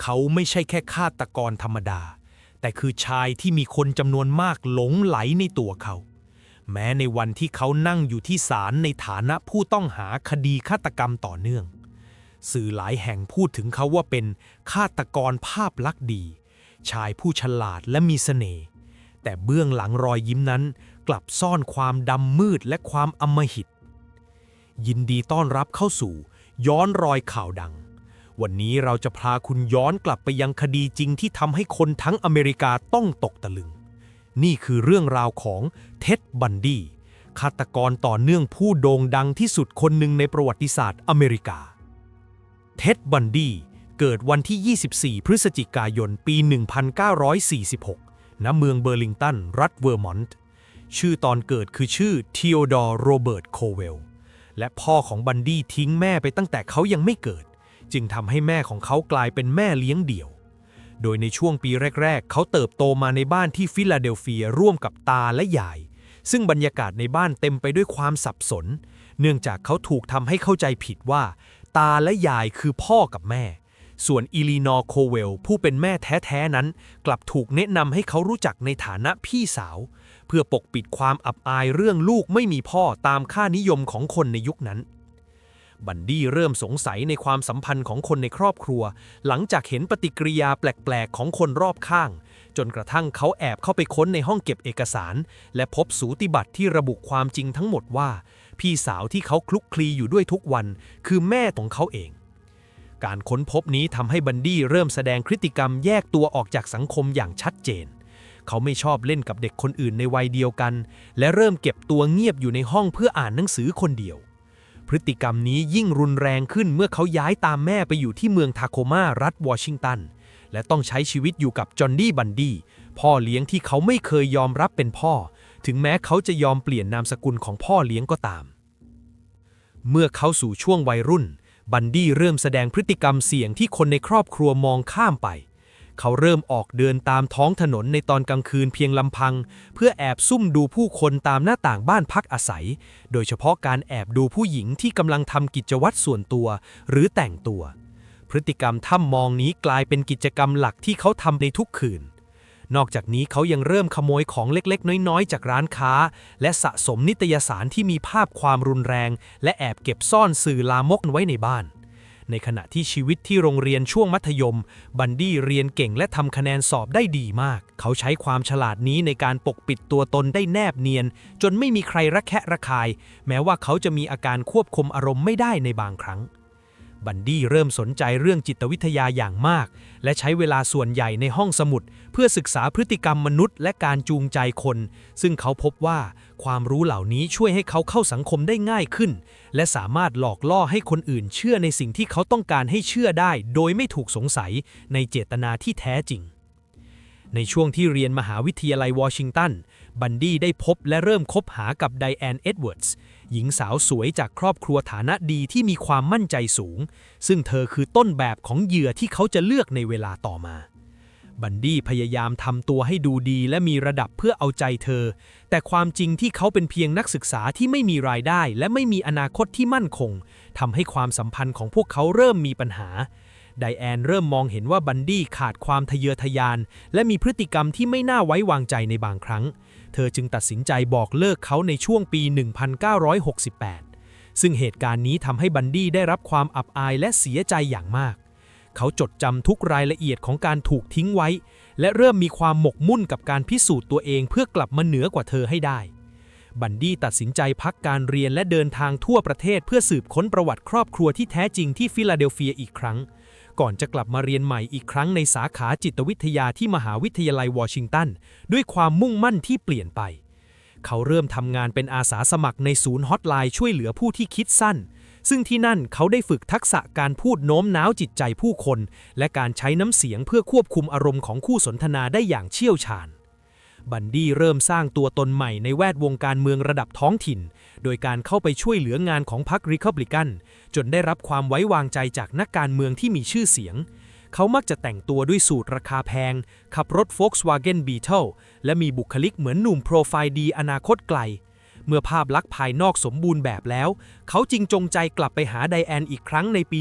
เขาไม่ใช่แค่ฆาตกรธรรมดาแต่คือชายที่มีคนจำนวนมากหลงไหลในตัวเขาแม้ในวันที่เขานั่งอยู่ที่ศาลในฐานะผู้ต้องหาคดีฆาตกรรมต่อเนื่องสื่อหลายแห่งพูดถึงเขาว่าเป็นฆาตกรภาพลักษณ์ดีชายผู้ฉลาดและมีเสน่ห์แต่เบื้องหลังรอยยิ้มนั้นกลับซ่อนความดำมืดและความอำมหิตยินดีต้อนรับเข้าสู่ย้อนรอยข่าวดังวันนี้เราจะพาคุณย้อนกลับไปยังคดีจริงที่ทำให้คนทั้งอเมริกาต้องตกตะลึงนี่คือเรื่องราวของเท็ด บันดีฆาตกรต่อเนื่องผู้โด่งดังที่สุดคนหนึ่งในประวัติศาสตร์อเมริกาเท็ด บันดีเกิดวันที่ 24 พฤศจิกายน ปี 1946 ณ เมืองเบอร์ลิงตัน รัฐเวอร์มอนต์ชื่อตอนเกิดคือชื่อทีโอดอร์ โรเบิร์ต โคเวลและพ่อของบันดีทิ้งแม่ไปตั้งแต่เขายังไม่เกิดจึงทำให้แม่ของเขากลายเป็นแม่เลี้ยงเดี่ยวโดยในช่วงปีแรกๆเขาเติบโตมาในบ้านที่ฟิลาเดลเฟียร่วมกับตาและยายซึ่งบรรยากาศในบ้านเต็มไปด้วยความสับสนเนื่องจากเขาถูกทำให้เข้าใจผิดว่าตาและยายคือพ่อกับแม่ส่วนอีลีนอร์ โคเวลผู้เป็นแม่แท้ๆนั้นกลับถูกแนะนำให้เขารู้จักในฐานะพี่สาวเพื่อปกปิดความอับอายเรื่องลูกไม่มีพ่อตามค่านิยมของคนในยุคนั้นบันดี้เริ่มสงสัยในความสัมพันธ์ของคนในครอบครัวหลังจากเห็นปฏิกิริยาแปลกๆของคนรอบข้างจนกระทั่งเขาแอบเข้าไปค้นในห้องเก็บเอกสารและพบสูติบัตรที่ระบุความจริงทั้งหมดว่าพี่สาวที่เขาคลุกคลีอยู่ด้วยทุกวันคือแม่ของเขาเองการค้นพบนี้ทำให้บันดี้เริ่มแสดงพฤติกรรมแยกตัวออกจากสังคมอย่างชัดเจนเขาไม่ชอบเล่นกับเด็กคนอื่นในวัยเดียวกันและเริ่มเก็บตัวเงียบอยู่ในห้องเพื่ออ่านหนังสือคนเดียวพฤติกรรมนี้ยิ่งรุนแรงขึ้นเมื่อเขาย้ายตามแม่ไปอยู่ที่เมืองทาโคมารัฐวอชิงตันและต้องใช้ชีวิตอยู่กับจอห์นนี่ บันดีพ่อเลี้ยงที่เขาไม่เคยยอมรับเป็นพ่อถึงแม้เขาจะยอมเปลี่ยนนามสกุลของพ่อเลี้ยงก็ตามเมื่อเขาสู่ช่วงวัยรุ่นบันดี้เริ่มแสดงพฤติกรรมเสี่ยงที่คนในครอบครัวมองข้ามไปเขาเริ่มออกเดินตามท้องถนนในตอนกลางคืนเพียงลำพังเพื่อแอบซุ่มดูผู้คนตามหน้าต่างบ้านพักอาศัยโดยเฉพาะการแอบดูผู้หญิงที่กำลังทำกิจวัตรส่วนตัวหรือแต่งตัวพฤติกรรมถ้ำมองนี้กลายเป็นกิจกรรมหลักที่เขาทำในทุกคืนนอกจากนี้เขายังเริ่มขโมยของเล็กๆน้อยๆจากร้านค้าและสะสมนิตยสารที่มีภาพความรุนแรงและแอบเก็บซ่อนสื่อลามกไว้ในบ้านในขณะที่ชีวิตที่โรงเรียนช่วงมัธยมบันดี้เรียนเก่งและทำคะแนนสอบได้ดีมากเขาใช้ความฉลาดนี้ในการปกปิดตัวตนได้แนบเนียนจนไม่มีใครระแคะระคายแม้ว่าเขาจะมีอาการควบคุมอารมณ์ไม่ได้ในบางครั้งบันดี้เริ่มสนใจเรื่องจิตวิทยาอย่างมากและใช้เวลาส่วนใหญ่ในห้องสมุดเพื่อศึกษาพฤติกรรมมนุษย์และการจูงใจคนซึ่งเขาพบว่าความรู้เหล่านี้ช่วยให้เขาเข้าสังคมได้ง่ายขึ้นและสามารถหลอกล่อให้คนอื่นเชื่อในสิ่งที่เขาต้องการให้เชื่อได้โดยไม่ถูกสงสัยในเจตนาที่แท้จริงในช่วงที่เรียนมหาวิทยาลัยวอชิงตันบันดี้ได้พบและเริ่มคบหากับไดแอน เอ็ดเวิร์ดส์หญิงสาวสวยจากครอบครัวฐานะดีที่มีความมั่นใจสูงซึ่งเธอคือต้นแบบของเหยื่อที่เขาจะเลือกในเวลาต่อมาบันดี้พยายามทำตัวให้ดูดีและมีระดับเพื่อเอาใจเธอแต่ความจริงที่เขาเป็นเพียงนักศึกษาที่ไม่มีรายได้และไม่มีอนาคตที่มั่นคงทำให้ความสัมพันธ์ของพวกเขาเริ่มมีปัญหาไดแอนเริ่มมองเห็นว่าบันดี้ขาดความทะเยอทะยานและมีพฤติกรรมที่ไม่น่าไว้วางใจในบางครั้งเธอจึงตัดสินใจบอกเลิกเขาในช่วงปี 1968 ซึ่งเหตุการณ์นี้ทำให้บันดี้ได้รับความอับอายและเสียใจอย่างมากเขาจดจำทุกรายละเอียดของการถูกทิ้งไว้และเริ่มมีความหมกมุ่นกับการพิสูจน์ตัวเองเพื่อกลับมาเหนือกว่าเธอให้ได้บันดี้ตัดสินใจพักการเรียนและเดินทางทั่วประเทศเพื่อสืบค้นประวัติครอบครัวที่แท้จริงที่ฟิลาเดลเฟียอีกครั้งก่อนจะกลับมาเรียนใหม่อีกครั้งในสาขาจิตวิทยาที่มหาวิทยาลัยวอชิงตันด้วยความมุ่งมั่นที่เปลี่ยนไปเขาเริ่มทำงานเป็นอาสาสมัครในศูนย์ฮอตไลน์ช่วยเหลือผู้ที่คิดสั้นซึ่งที่นั่นเขาได้ฝึกทักษะการพูดโน้มน้าวจิตใจผู้คนและการใช้น้ำเสียงเพื่อควบคุมอารมณ์ของคู่สนทนาได้อย่างเชี่ยวชาญบันดี้เริ่มสร้างตัวตนใหม่ในแวดวงการเมืองระดับท้องถิ่นโดยการเข้าไปช่วยเหลืองานของพรรครีพับลิกันจนได้รับความไว้วางใจจากนักการเมืองที่มีชื่อเสียงเขามักจะแต่งตัวด้วยสูทราคาแพงขับรถ Volkswagen Beetle และมีบุคลิกเหมือนหนุ่มโปรไฟล์ดีอนาคตไกลเมื่อภาพลักษณ์ภายนอกสมบูรณ์แบบแล้วเขาจึงจงใจกลับไปหาไดแอนอีกครั้งในปี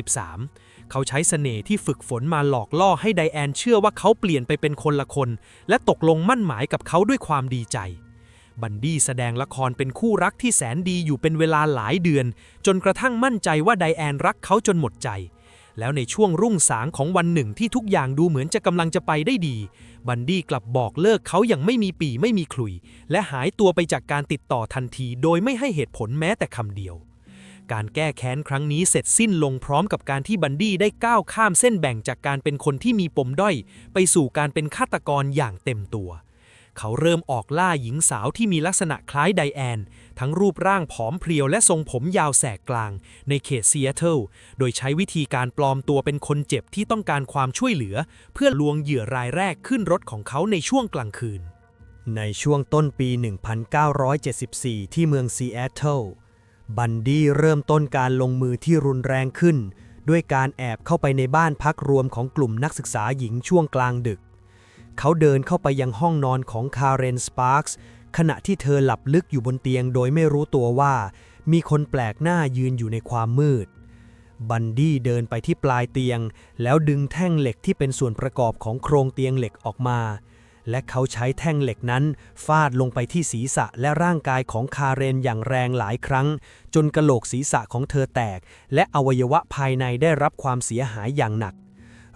1973 เขาใช้เสน่ห์ที่ฝึกฝนมาหลอกล่อให้ไดแอนเชื่อว่าเขาเปลี่ยนไปเป็นคนละคน และตกลงมั่นหมายกับเขาด้วยความดีใจบันดี้แสดงละครเป็นคู่รักที่แสนดีอยู่เป็นเวลาหลายเดือนจนกระทั่งมั่นใจว่าไดแอนรักเขาจนหมดใจแล้วในช่วงรุ่งสางของวันหนึ่งที่ทุกอย่างดูเหมือนจะกำลังจะไปได้ดีบันดี้กลับบอกเลิกเขาอย่างไม่มีปี่ไม่มีขลุ่ยและหายตัวไปจากการติดต่อทันทีโดยไม่ให้เหตุผลแม้แต่คำเดียวการแก้แค้นครั้งนี้เสร็จสิ้นลงพร้อมกับการที่บันดี้ได้ก้าวข้ามเส้นแบ่งจากการเป็นคนที่มีปมด้อยไปสู่การเป็นฆาตกรอย่างเต็มตัวเขาเริ่มออกล่าหญิงสาวที่มีลักษณะคล้ายไดแอนทั้งรูปร่างผอมเพรียวและทรงผมยาวแสกกลางในเขตซีแอตเทิลโดยใช้วิธีการปลอมตัวเป็นคนเจ็บที่ต้องการความช่วยเหลือเพื่อลวงเหยื่อรายแรกขึ้นรถของเขาในช่วงกลางคืนในช่วงต้นปี 1974 ที่เมืองซีแอตเทิลบันดี้เริ่มต้นการลงมือที่รุนแรงขึ้นด้วยการแอบเข้าไปในบ้านพักรวมของกลุ่มนักศึกษาหญิงช่วงกลางดึกเขาเดินเข้าไปยังห้องนอนของคาเรน สปาร์คส์ขณะที่เธอหลับลึกอยู่บนเตียงโดยไม่รู้ตัวว่ามีคนแปลกหน้ายืนอยู่ในความมืดบันดี้เดินไปที่ปลายเตียงแล้วดึงแท่งเหล็กที่เป็นส่วนประกอบของโครงเตียงเหล็กออกมาและเขาใช้แท่งเหล็กนั้นฟาดลงไปที่ศีรษะและร่างกายของคาเรนอย่างแรงหลายครั้งจนกะโหลกศีรษะของเธอแตกและอวัยวะภายในได้รับความเสียหายอย่างหนัก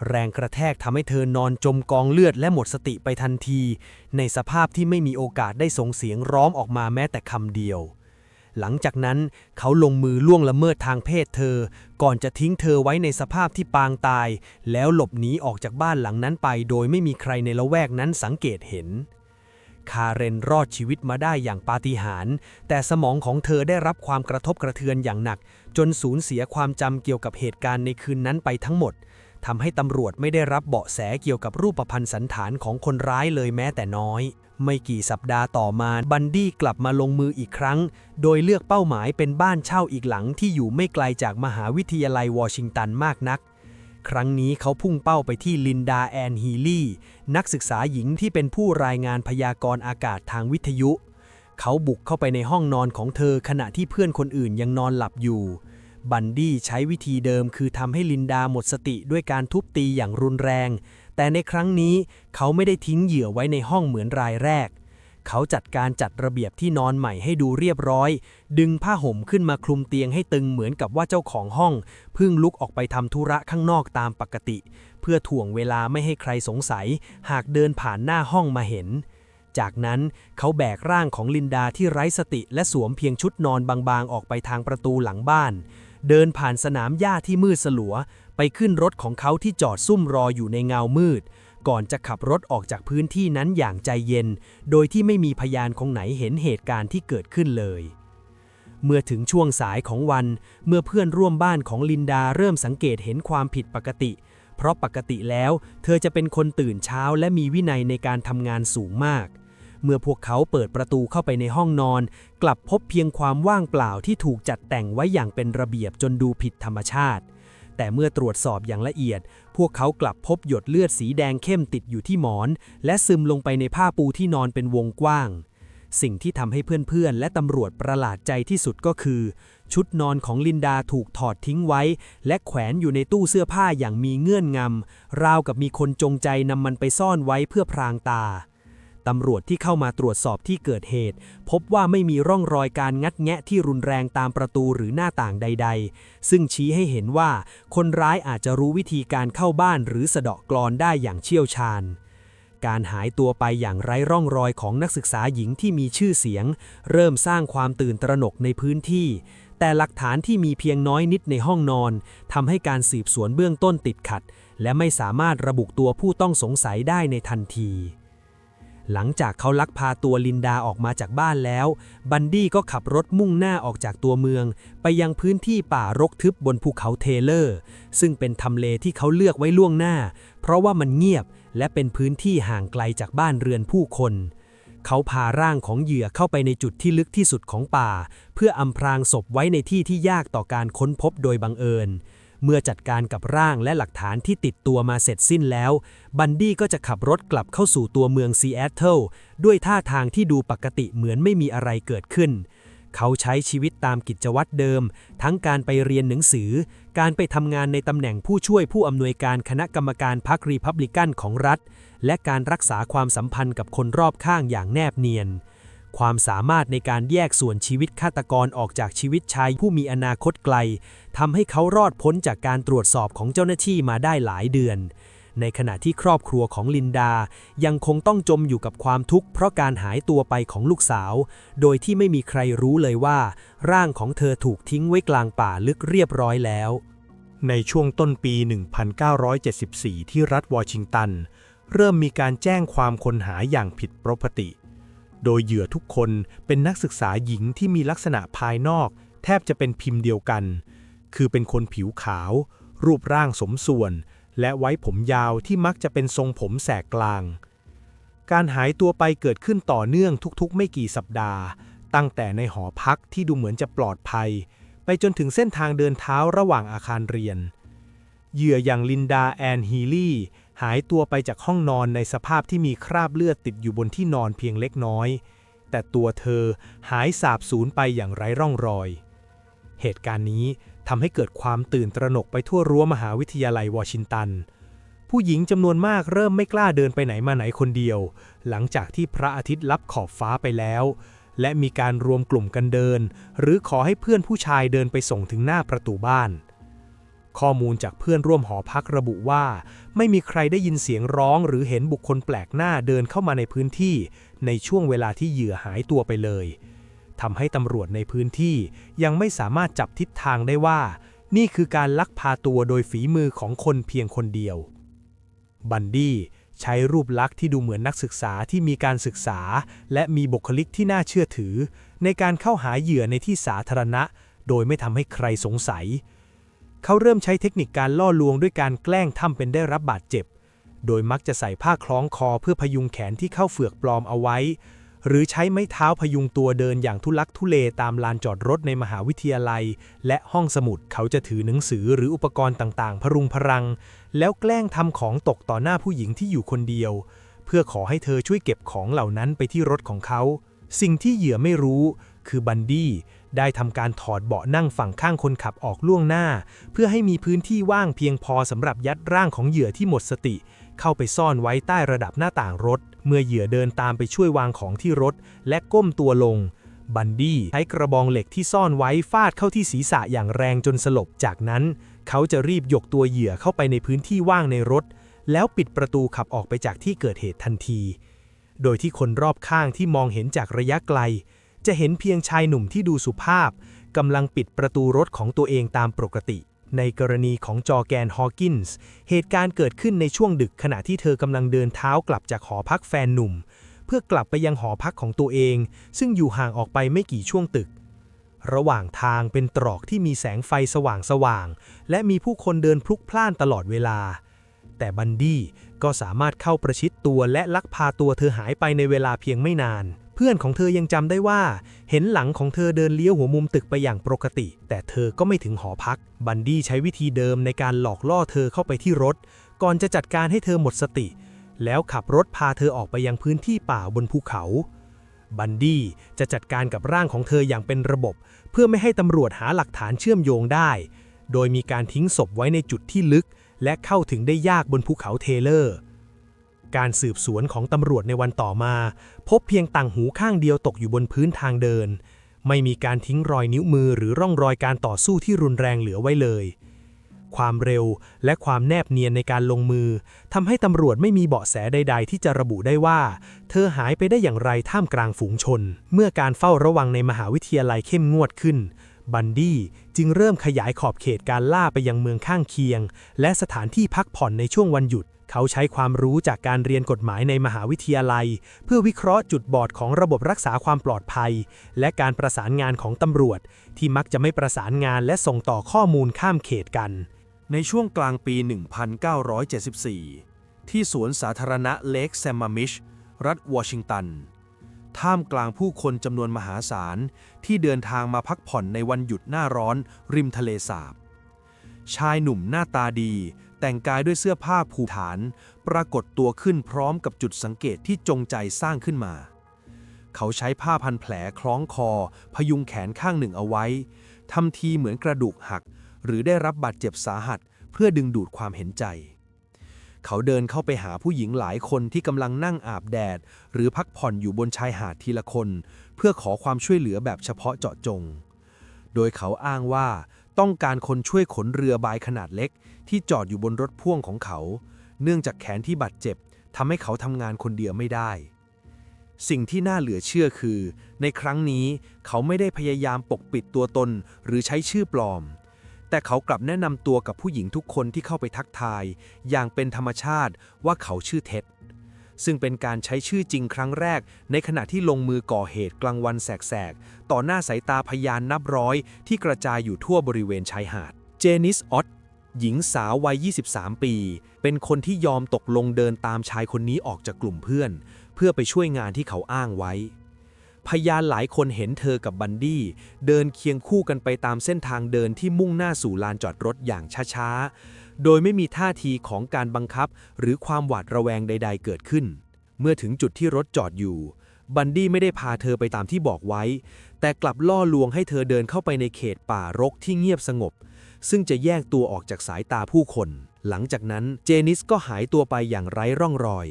แรงกระแทกทำให้เธอนอนจมกองเลือดและหมดสติไปทันทีในสภาพที่ไม่มีโอกาสได้ส่งเสียงร้องออกมาแม้แต่คำเดียวหลังจากนั้นเขาลงมือล่วงละเมิดทางเพศเธอก่อนจะทิ้งเธอไว้ในสภาพที่ปางตายแล้วหลบหนีออกจากบ้านหลังนั้นไปโดยไม่มีใครในละแวกนั้นสังเกตเห็นคาเรนรอดชีวิตมาได้อย่างปาฏิหาริย์แต่สมองของเธอได้รับความกระทบกระเทือนอย่างหนักจนสูญเสียความจำเกี่ยวกับเหตุการณ์ในคืนนั้นไปทั้งหมดทำให้ตำรวจไม่ได้รับเบาะแสเกี่ยวกับรูปพรรณสันฐานของคนร้ายเลยแม้แต่น้อยไม่กี่สัปดาห์ต่อมาบันดี้กลับมาลงมืออีกครั้งโดยเลือกเป้าหมายเป็นบ้านเช่าอีกหลังที่อยู่ไม่ไกลจากมหาวิทยาลัยวอชิงตันมากนักครั้งนี้เขาพุ่งเป้าไปที่ลินดาแอนฮีลีนักศึกษาหญิงที่เป็นผู้รายงานพยากรณ์อากาศทางวิทยุเขาบุกเข้าไปในห้องนอนของเธอขณะที่เพื่อนคนอื่นยังนอนหลับอยู่บันดี้ใช้วิธีเดิมคือทำให้ลินดาหมดสติด้วยการทุบตีอย่างรุนแรงแต่ในครั้งนี้เขาไม่ได้ทิ้งเหยื่อไว้ในห้องเหมือนรายแรกเขาจัดการจัดระเบียบที่นอนใหม่ให้ดูเรียบร้อยดึงผ้าห่มขึ้นมาคลุมเตียงให้ตึงเหมือนกับว่าเจ้าของห้องเพิ่งลุกออกไปทำธุระข้างนอกตามปกติเพื่อถ่วงเวลาไม่ให้ใครสงสัยหากเดินผ่านหน้าห้องมาเห็นจากนั้นเขาแบกร่างของลินดาที่ไร้สติและสวมเพียงชุดนอนบางๆออกไปทางประตูหลังบ้านเดินผ่านสนามหญ้าที่มืดสลัวไปขึ้นรถของเขาที่จอดซุ่มรออยู่ในเงามืดก่อนจะขับรถออกจากพื้นที่นั้นอย่างใจเย็นโดยที่ไม่มีพยานคนไหนเห็นเหตุการณ์ที่เกิดขึ้นเลยเมื่อถึงช่วงสายของวันเมื่อเพื่อนร่วมบ้านของลินดาเริ่มสังเกตเห็นความผิดปกติเพราะปกติแล้วเธอจะเป็นคนตื่นเช้าและมีวินัยในการทำงานสูงมากเมื่อพวกเขาเปิดประตูเข้าไปในห้องนอนกลับพบเพียงความว่างเปล่าที่ถูกจัดแต่งไว้อย่างเป็นระเบียบจนดูผิดธรรมชาติแต่เมื่อตรวจสอบอย่างละเอียดพวกเขากลับพบหยดเลือดสีแดงเข้มติดอยู่ที่หมอนและซึมลงไปในผ้าปูที่นอนเป็นวงกว้างสิ่งที่ทำให้เพื่อนๆและตำรวจประหลาดใจที่สุดก็คือชุดนอนของลินดาถูกถอดทิ้งไว้และแขวนอยู่ในตู้เสื้อผ้าอย่างมีเงื่อนงำราวกับมีคนจงใจนำมันไปซ่อนไว้เพื่อพรางตาตำรวจที่เข้ามาตรวจสอบที่เกิดเหตุพบว่าไม่มีร่องรอยการงัดแงะที่รุนแรงตามประตูหรือหน้าต่างใดๆซึ่งชี้ให้เห็นว่าคนร้ายอาจจะรู้วิธีการเข้าบ้านหรือสะเดาะกลอนได้อย่างเชี่ยวชาญการหายตัวไปอย่างไร้ร่องรอยของนักศึกษาหญิงที่มีชื่อเสียงเริ่มสร้างความตื่นตระหนกในพื้นที่แต่หลักฐานที่มีเพียงน้อยนิดในห้องนอนทำให้การสืบสวนเบื้องต้นติดขัดและไม่สามารถระบุตัวผู้ต้องสงสัยได้ในทันทีหลังจากเขาลักพาตัวลินดาออกมาจากบ้านแล้วบันดี้ก็ขับรถมุ่งหน้าออกจากตัวเมืองไปยังพื้นที่ป่ารกทึบบนภูเขาเทเลอร์ซึ่งเป็นทำเลที่เขาเลือกไว้ล่วงหน้าเพราะว่ามันเงียบและเป็นพื้นที่ห่างไกลจากบ้านเรือนผู้คนเขาพาร่างของเหยื่อเข้าไปในจุดที่ลึกที่สุดของป่าเพื่ออำพรางศพไว้ในที่ที่ยากต่อการค้นพบโดยบังเอิญเมื่อจัดการกับร่างและหลักฐานที่ติดตัวมาเสร็จสิ้นแล้วบันดี้ก็จะขับรถกลับเข้าสู่ตัวเมืองซีแอตเทิลด้วยท่าทางที่ดูปกติเหมือนไม่มีอะไรเกิดขึ้น เขาใช้ชีวิตตามกิจวัตรเดิมทั้งการไปเรียนหนังสือการไปทำงานในตำแหน่งผู้ช่วยผู้อำนวยการคณะกรรมการพรรครีพับลิกันของรัฐและการรักษาความสัมพันธ์กับคนรอบข้างอย่างแนบเนียนความสามารถในการแยกส่วนชีวิตฆาตกรออกจากชีวิตชายผู้มีอนาคตไกลทำให้เขารอดพ้นจากการตรวจสอบของเจ้าหน้าที่มาได้หลายเดือนในขณะที่ครอบครัวของลินดายังคงต้องจมอยู่กับความทุกข์เพราะการหายตัวไปของลูกสาวโดยที่ไม่มีใครรู้เลยว่าร่างของเธอถูกทิ้งไว้กลางป่าลึกเรียบร้อยแล้วในช่วงต้นปี 1974 ที่รัฐวอชิงตันเริ่มมีการแจ้งความคนหายอย่างผิดปกติโดยเหยื่อทุกคนเป็นนักศึกษาหญิงที่มีลักษณะภายนอกแทบจะเป็นพิมพ์เดียวกันคือเป็นคนผิวขาวรูปร่างสมส่วนและไว้ผมยาวที่มักจะเป็นทรงผมแสกกลางการหายตัวไปเกิดขึ้นต่อเนื่องทุกๆไม่กี่สัปดาห์ตั้งแต่ในหอพักที่ดูเหมือนจะปลอดภัยไปจนถึงเส้นทางเดินเท้าระหว่างอาคารเรียนเหยื่ออย่างลินดาแอนฮีลี่หายตัวไปจากห้องนอนในสภาพที่มีคราบเลือดติดอยู่บนที่นอนเพียงเล็กน้อยแต่ตัวเธอหายสาบสูญไปอย่างไร้ร่องรอยเหตุการณ์นี้ทำให้เกิดความตื่นตระหนกไปทั่วรั้วมหาวิทยาลัยวอชิงตันผู้หญิงจำนวนมากเริ่มไม่กล้าเดินไปไหนมาไหนคนเดียวหลังจากที่พระอาทิตย์ลับขอบฟ้าไปแล้วและมีการรวมกลุ่มกันเดินหรือขอให้เพื่อนผู้ชายเดินไปส่งถึงหน้าประตูบ้านข้อมูลจากเพื่อนร่วมหอพักระบุว่าไม่มีใครได้ยินเสียงร้องหรือเห็นบุคคลแปลกหน้าเดินเข้ามาในพื้นที่ในช่วงเวลาที่เหยื่อหายตัวไปเลยทำให้ตำรวจในพื้นที่ยังไม่สามารถจับทิศทางได้ว่านี่คือการลักพาตัวโดยฝีมือของคนเพียงคนเดียวบันดี้ใช้รูปลักษณ์ที่ดูเหมือนนักศึกษาที่มีการศึกษาและมีบุคลิกที่น่าเชื่อถือในการเข้าหาเหยื่อในที่สาธารณะโดยไม่ทำให้ใครสงสัยเขาเริ่มใช้เทคนิคการล่อลวงด้วยการแกล้งทำเป็นได้รับบาดเจ็บโดยมักจะใส่ผ้าคล้องคอเพื่อพยุงแขนที่เข้าเฝือกปลอมเอาไว้หรือใช้ไม้เท้าพยุงตัวเดินอย่างทุลักทุเลตามลานจอดรถในมหาวิทยาลัยและห้องสมุดเขาจะถือหนังสือหรืออุปกรณ์ต่างๆพรุงพรังแล้วแกล้งทำของตกต่อหน้าผู้หญิงที่อยู่คนเดียวเพื่อขอให้เธอช่วยเก็บของเหล่านั้นไปที่รถของเขาสิ่งที่เหยื่อไม่รู้คือบันดี้ได้ทำการถอดเบาะนั่งฝั่งข้างคนขับออกล่วงหน้าเพื่อให้มีพื้นที่ว่างเพียงพอสำหรับยัดร่างของเหยื่อที่หมดสติเข้าไปซ่อนไว้ใต้ระดับหน้าต่างรถเมื่อเหยื่อเดินตามไปช่วยวางของที่รถและก้มตัวลงบันดี้ใช้กระบองเหล็กที่ซ่อนไว้ฟาดเข้าที่ศีรษะอย่างแรงจนสลบจากนั้นเขาจะรีบยกตัวเหยื่อเข้าไปในพื้นที่ว่างในรถแล้วปิดประตูขับออกไปจากที่เกิดเหตุทันทีโดยที่คนรอบข้างที่มองเห็นจากระยะไกลจะเห็นเพียงชายหนุ่มที่ดูสุภาพกำลังปิดประตูรถของตัวเองตามปกติในกรณีของจอร์แกน ฮอว์กินส์เหตุการณ์เกิดขึ้นในช่วงดึกขณะที่เธอกำลังเดินเท้ากลับจากหอพักแฟนหนุ่มเพื่อกลับไปยังหอพักของตัวเองซึ่งอยู่ห่างออกไปไม่กี่ช่วงตึกระหว่างทางเป็นตรอกที่มีแสงไฟสว่างๆและมีผู้คนเดินพลุกพล่านตลอดเวลาแต่บันดี้ก็สามารถเข้าประชิดตัวและลักพาตัวเธอหายไปในเวลาเพียงไม่นานเพื่อนของเธอยังจำได้ว่าเห็นหลังของเธอเดินเลี้ยวหัวมุมตึกไปอย่างปกติแต่เธอก็ไม่ถึงหอพักบันดี้ใช้วิธีเดิมในการหลอกล่อเธอเข้าไปที่รถก่อนจะจัดการให้เธอหมดสติแล้วขับรถพาเธอออกไปยังพื้นที่ป่าบนภูเขาบันดี้จะจัดการกับร่างของเธออย่างเป็นระบบเพื่อไม่ให้ตำรวจหาหลักฐานเชื่อมโยงได้โดยมีการทิ้งศพไว้ในจุดที่ลึกและเข้าถึงได้ยากบนภูเขาเทเลอร์การสืบสวนของตำรวจในวันต่อมาพบเพียงต่างหูข้างเดียวตกอยู่บนพื้นทางเดินไม่มีการทิ้งรอยนิ้วมือหรือร่องรอยการต่อสู้ที่รุนแรงเหลือไว้เลยความเร็วและความแนบเนียนในการลงมือทำให้ตำรวจไม่มีเบาะแสใดๆที่จะระบุได้ว่าเธอหายไปได้อย่างไรท่ามกลางฝูงชนเมื่อการเฝ้าระวังในมหาวิทยาลัยเข้มงวดขึ้นบันดี้จึงเริ่มขยายขอบเขตการล่าไปยังเมืองข้างเคียงและสถานที่พักผ่อนในช่วงวันหยุดเขาใช้ความรู้จากการเรียนกฎหมายในมหาวิทยาลัยเพื่อวิเคราะห์จุดบอดของระบบรักษาความปลอดภัยและการประสานงานของตำรวจที่มักจะไม่ประสานงานและส่งต่อข้อมูลข้ามเขตกันในช่วงกลางปี 1974 ที่สวนสาธารณะเลคแซมมามิชรัฐวอชิงตันท่ามกลางผู้คนจำนวนมหาศาลที่เดินทางมาพักผ่อนในวันหยุดหน้าร้อนริมทะเลสาบชายหนุ่มหน้าตาดีแต่งกายด้วยเสื้อผ้าภูฐานปรากฏตัวขึ้นพร้อมกับจุดสังเกตที่จงใจสร้างขึ้นมา เขาใช้ผ้าพันแผลคล้องคอพยุงแขนข้างหนึ่งเอาไว้ทำทีเหมือนกระดูกหักหรือได้รับบาดเจ็บสาหัสเพื่อดึงดูดความเห็นใจ เขาเดินเข้าไปหาผู้หญิงหลายคนที่กำลังนั่งอาบแดดหรือพักผ่อนอยู่บนชายหาดทีละคนเพื่อขอความช่วยเหลือแบบเฉพาะเจาะจง โดยเขาอ้างว่าต้องการคนช่วยขนเรือใบขนาดเล็กที่จอดอยู่บนรถพ่วงของเขาเนื่องจากแขนที่บาดเจ็บทำให้เขาทำงานคนเดียวไม่ได้สิ่งที่น่าเหลือเชื่อคือในครั้งนี้เขาไม่ได้พยายามปกปิดตัวตนหรือใช้ชื่อปลอมแต่เขากลับแนะนำตัวกับผู้หญิงทุกคนที่เข้าไปทักทายอย่างเป็นธรรมชาติว่าเขาชื่อเท็ดซึ่งเป็นการใช้ชื่อจริงครั้งแรกในขณะที่ลงมือก่อเหตุกลางวันแสกๆต่อหน้าสายตาพยานนับร้อยที่กระจายอยู่ทั่วบริเวณชายหาดเจนิสออตหญิงสาววัย 23 ปีเป็นคนที่ยอมตกลงเดินตามชายคนนี้ออกจากกลุ่มเพื่อนเพื่อไปช่วยงานที่เขาอ้างไว้พยานหลายคนเห็นเธอกับบันดี้เดินเคียงคู่กันไปตามเส้นทางเดินที่มุ่งหน้าสู่ลานจอดรถอย่างช้าๆโดยไม่มีท่าทีของการบังคับหรือความหวาดระแวงใดๆเกิดขึ้นเมื่อถึงจุดที่รถจอดอยู่บันดี้ไม่ได้พาเธอไปตามที่บอกไว้แต่กลับล่อลวงให้เธอเดินเข้าไปในเขตป่ารกที่เงียบสงบซึ่งจะแยกตัวออกจากสายตาผู้คนหลังจากนั้นเจนิสก็หายตัวไปอย่างไร้ร่องรอย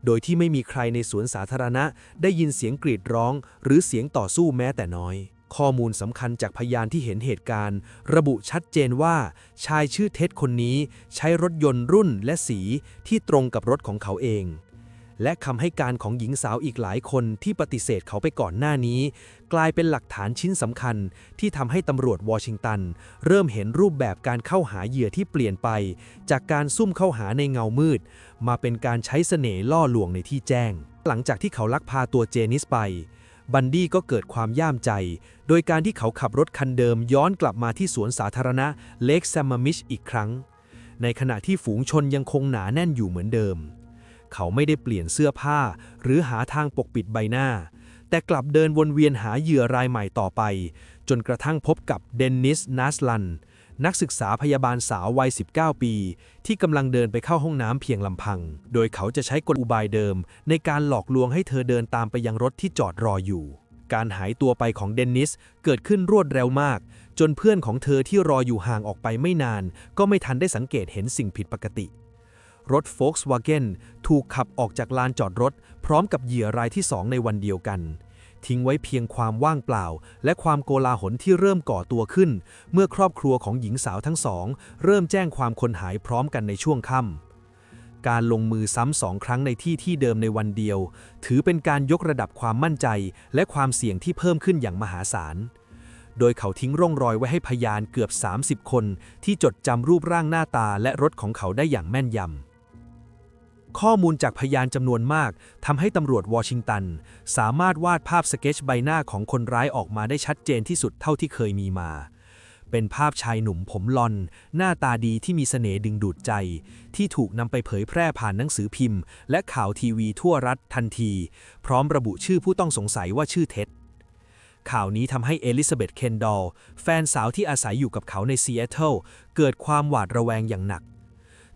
โดยที่ไม่มีใครในสวนสาธารณะได้ยินเสียงกรีดร้องหรือเสียงต่อสู้แม้แต่น้อยข้อมูลสำคัญจากพยานที่เห็นเหตุการณ์ระบุชัดเจนว่าชายชื่อเท็ดคนนี้ใช้รถยนต์รุ่นและสีที่ตรงกับรถของเขาเองและคำให้การของหญิงสาวอีกหลายคนที่ปฏิเสธเขาไปก่อนหน้านี้กลายเป็นหลักฐานชิ้นสำคัญที่ทำให้ตำรวจวอชิงตันเริ่มเห็นรูปแบบการเข้าหาเหยื่อที่เปลี่ยนไปจากการซุ่มเข้าหาในเงามืดมาเป็นการใช้เสน่ห์ล่อลวงในที่แจ้งหลังจากที่เขาลักพาตัวเจนิสไปบันดี้ก็เกิดความย่ามใจโดยการที่เขาขับรถคันเดิมย้อนกลับมาที่สวนสาธารณะเลคแซมมามิชอีกครั้งในขณะที่ฝูงชนยังคงหนาแน่นอยู่เหมือนเดิมเขาไม่ได้เปลี่ยนเสื้อผ้าหรือหาทางปกปิดใบหน้าแต่กลับเดินวนเวียนหาเหยื่อรายใหม่ต่อไปจนกระทั่งพบกับเดนนิส นาสลันนักศึกษาพยาบาลสาววัย 19 ปีที่กำลังเดินไปเข้าห้องน้ำเพียงลำพังโดยเขาจะใช้กลอุบายเดิมในการหลอกลวงให้เธอเดินตามไปยังรถที่จอดรออยู่การหายตัวไปของเดนนิสเกิดขึ้นรวดเร็วมากจนเพื่อนของเธอที่รออยู่ห่างออกไปไม่นานก็ไม่ทันได้สังเกตเห็นสิ่งผิดปกติรถ Volkswagen ถูกขับออกจากลานจอดรถพร้อมกับเหยื่อรายที่ 2ในวันเดียวกันทิ้งไว้เพียงความว่างเปล่าและความโกลาหลที่เริ่มก่อตัวขึ้นเมื่อครอบครัวของหญิงสาวทั้งสองเริ่มแจ้งความคนหายพร้อมกันในช่วงค่ำการลงมือซ้ำ2 ครั้งในที่เดิมในวันเดียวถือเป็นการยกระดับความมั่นใจและความเสี่ยงที่เพิ่มขึ้นอย่างมหาศาลโดยเขาทิ้งร่องรอยไว้ให้พยานเกือบ30 คนที่จดจำรูปร่างหน้าตาและรถของเขาได้อย่างแม่นยำข้อมูลจากพยานจำนวนมากทำให้ตำรวจวอชิงตันสามารถวาดภาพสเก็ตช์ใบหน้าของคนร้ายออกมาได้ชัดเจนที่สุดเท่าที่เคยมีมาเป็นภาพชายหนุ่มผมลอนหน้าตาดีที่มีเสน่ห์ดึงดูดใจที่ถูกนำไปเผยแพร่ผ่านหนังสือพิมพ์และข่าวทีวีทั่วรัฐทันทีพร้อมระบุชื่อผู้ต้องสงสัยว่าชื่อเท็ดข่าวนี้ทำให้เอลิซาเบธ เคนดอลแฟนสาวที่อาศัยอยู่กับเขาในซีแอตเทิลเกิดความหวาดระแวงอย่างหนัก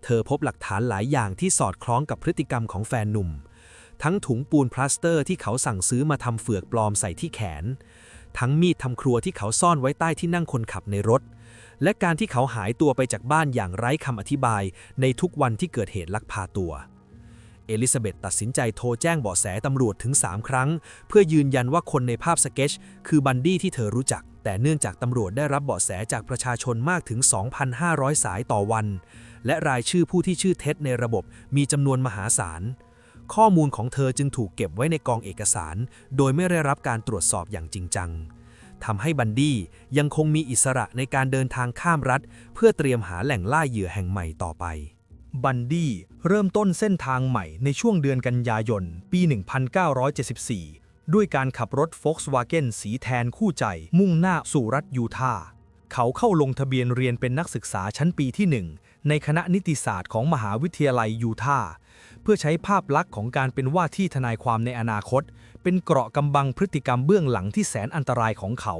เธอพบหลักฐานหลายอย่างที่สอดคล้องกับพฤติกรรมของแฟนหนุ่มทั้งถุงปูนพลาสเตอร์ที่เขาสั่งซื้อมาทำเฟือกปลอมใส่ที่แขนทั้งมีดทำครัวที่เขาซ่อนไว้ใต้ที่นั่งคนขับในรถและการที่เขาหายตัวไปจากบ้านอย่างไร้คำอธิบายในทุกวันที่เกิดเหตุลักพาตัวเอลิซาเบธตัดสินใจโทรแจ้งเบาะแสตำรวจถึง3 ครั้งเพื่อยืนยันว่าคนในภาพสเก็ตช์คือบันดี้ที่เธอรู้จักแต่เนื่องจากตำรวจได้รับเบาะแสจากประชาชนมากถึง 2,500 สายต่อวันและรายชื่อผู้ที่ชื่อเท็ดในระบบมีจำนวนมหาศาลข้อมูลของเธอจึงถูกเก็บไว้ในกองเอกสารโดยไม่ได้รับการตรวจสอบอย่างจริงจังทำให้บันดี้ยังคงมีอิสระในการเดินทางข้ามรัฐเพื่อเตรียมหาแหล่งล่าเหยื่อแห่งใหม่ต่อไปบันดี้เริ่มต้นเส้นทางใหม่ในช่วงเดือนกันยายนปี 1974 ด้วยการขับรถ Volkswagen สีแทนคู่ใจมุ่งหน้าสู่รัฐยูทาห์เขาเข้าลงทะเบียนเรียนเป็นนักศึกษาชั้นปีที่ 1ในคณะนิติศาสตร์ของมหาวิทยาลัยยูทาห์เพื่อใช้ภาพลักษณ์ของการเป็นว่าที่ทนายความในอนาคตเป็นเกราะกำบังพฤติกรรมเบื้องหลังที่แสนอันตรายของเขา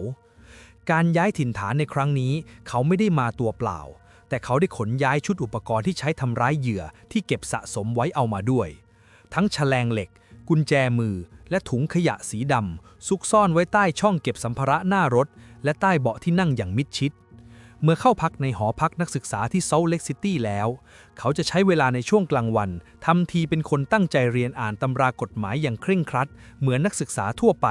การย้ายถิ่นฐานในครั้งนี้เขาไม่ได้มาตัวเปล่าแต่เขาได้ขนย้ายชุดอุปกรณ์ที่ใช้ทำร้ายเหยื่อที่เก็บสะสมไว้เอามาด้วยทั้งแฉลงเหล็ก กุญแจมือและถุงขยะสีดำซุกซ่อนไว้ใต้ช่องเก็บสัมภาระหน้ารถและใต้เบาะที่นั่งอย่างมิดชิดเมื่อเข้าพักในหอพักนักศึกษาที่โซลเล็กซิตี้แล้วเขาจะใช้เวลาในช่วงกลางวันทำทีเป็นคนตั้งใจเรียนอ่านตำรากฎหมายอย่างเคร่งครัดเหมือนนักศึกษาทั่วไป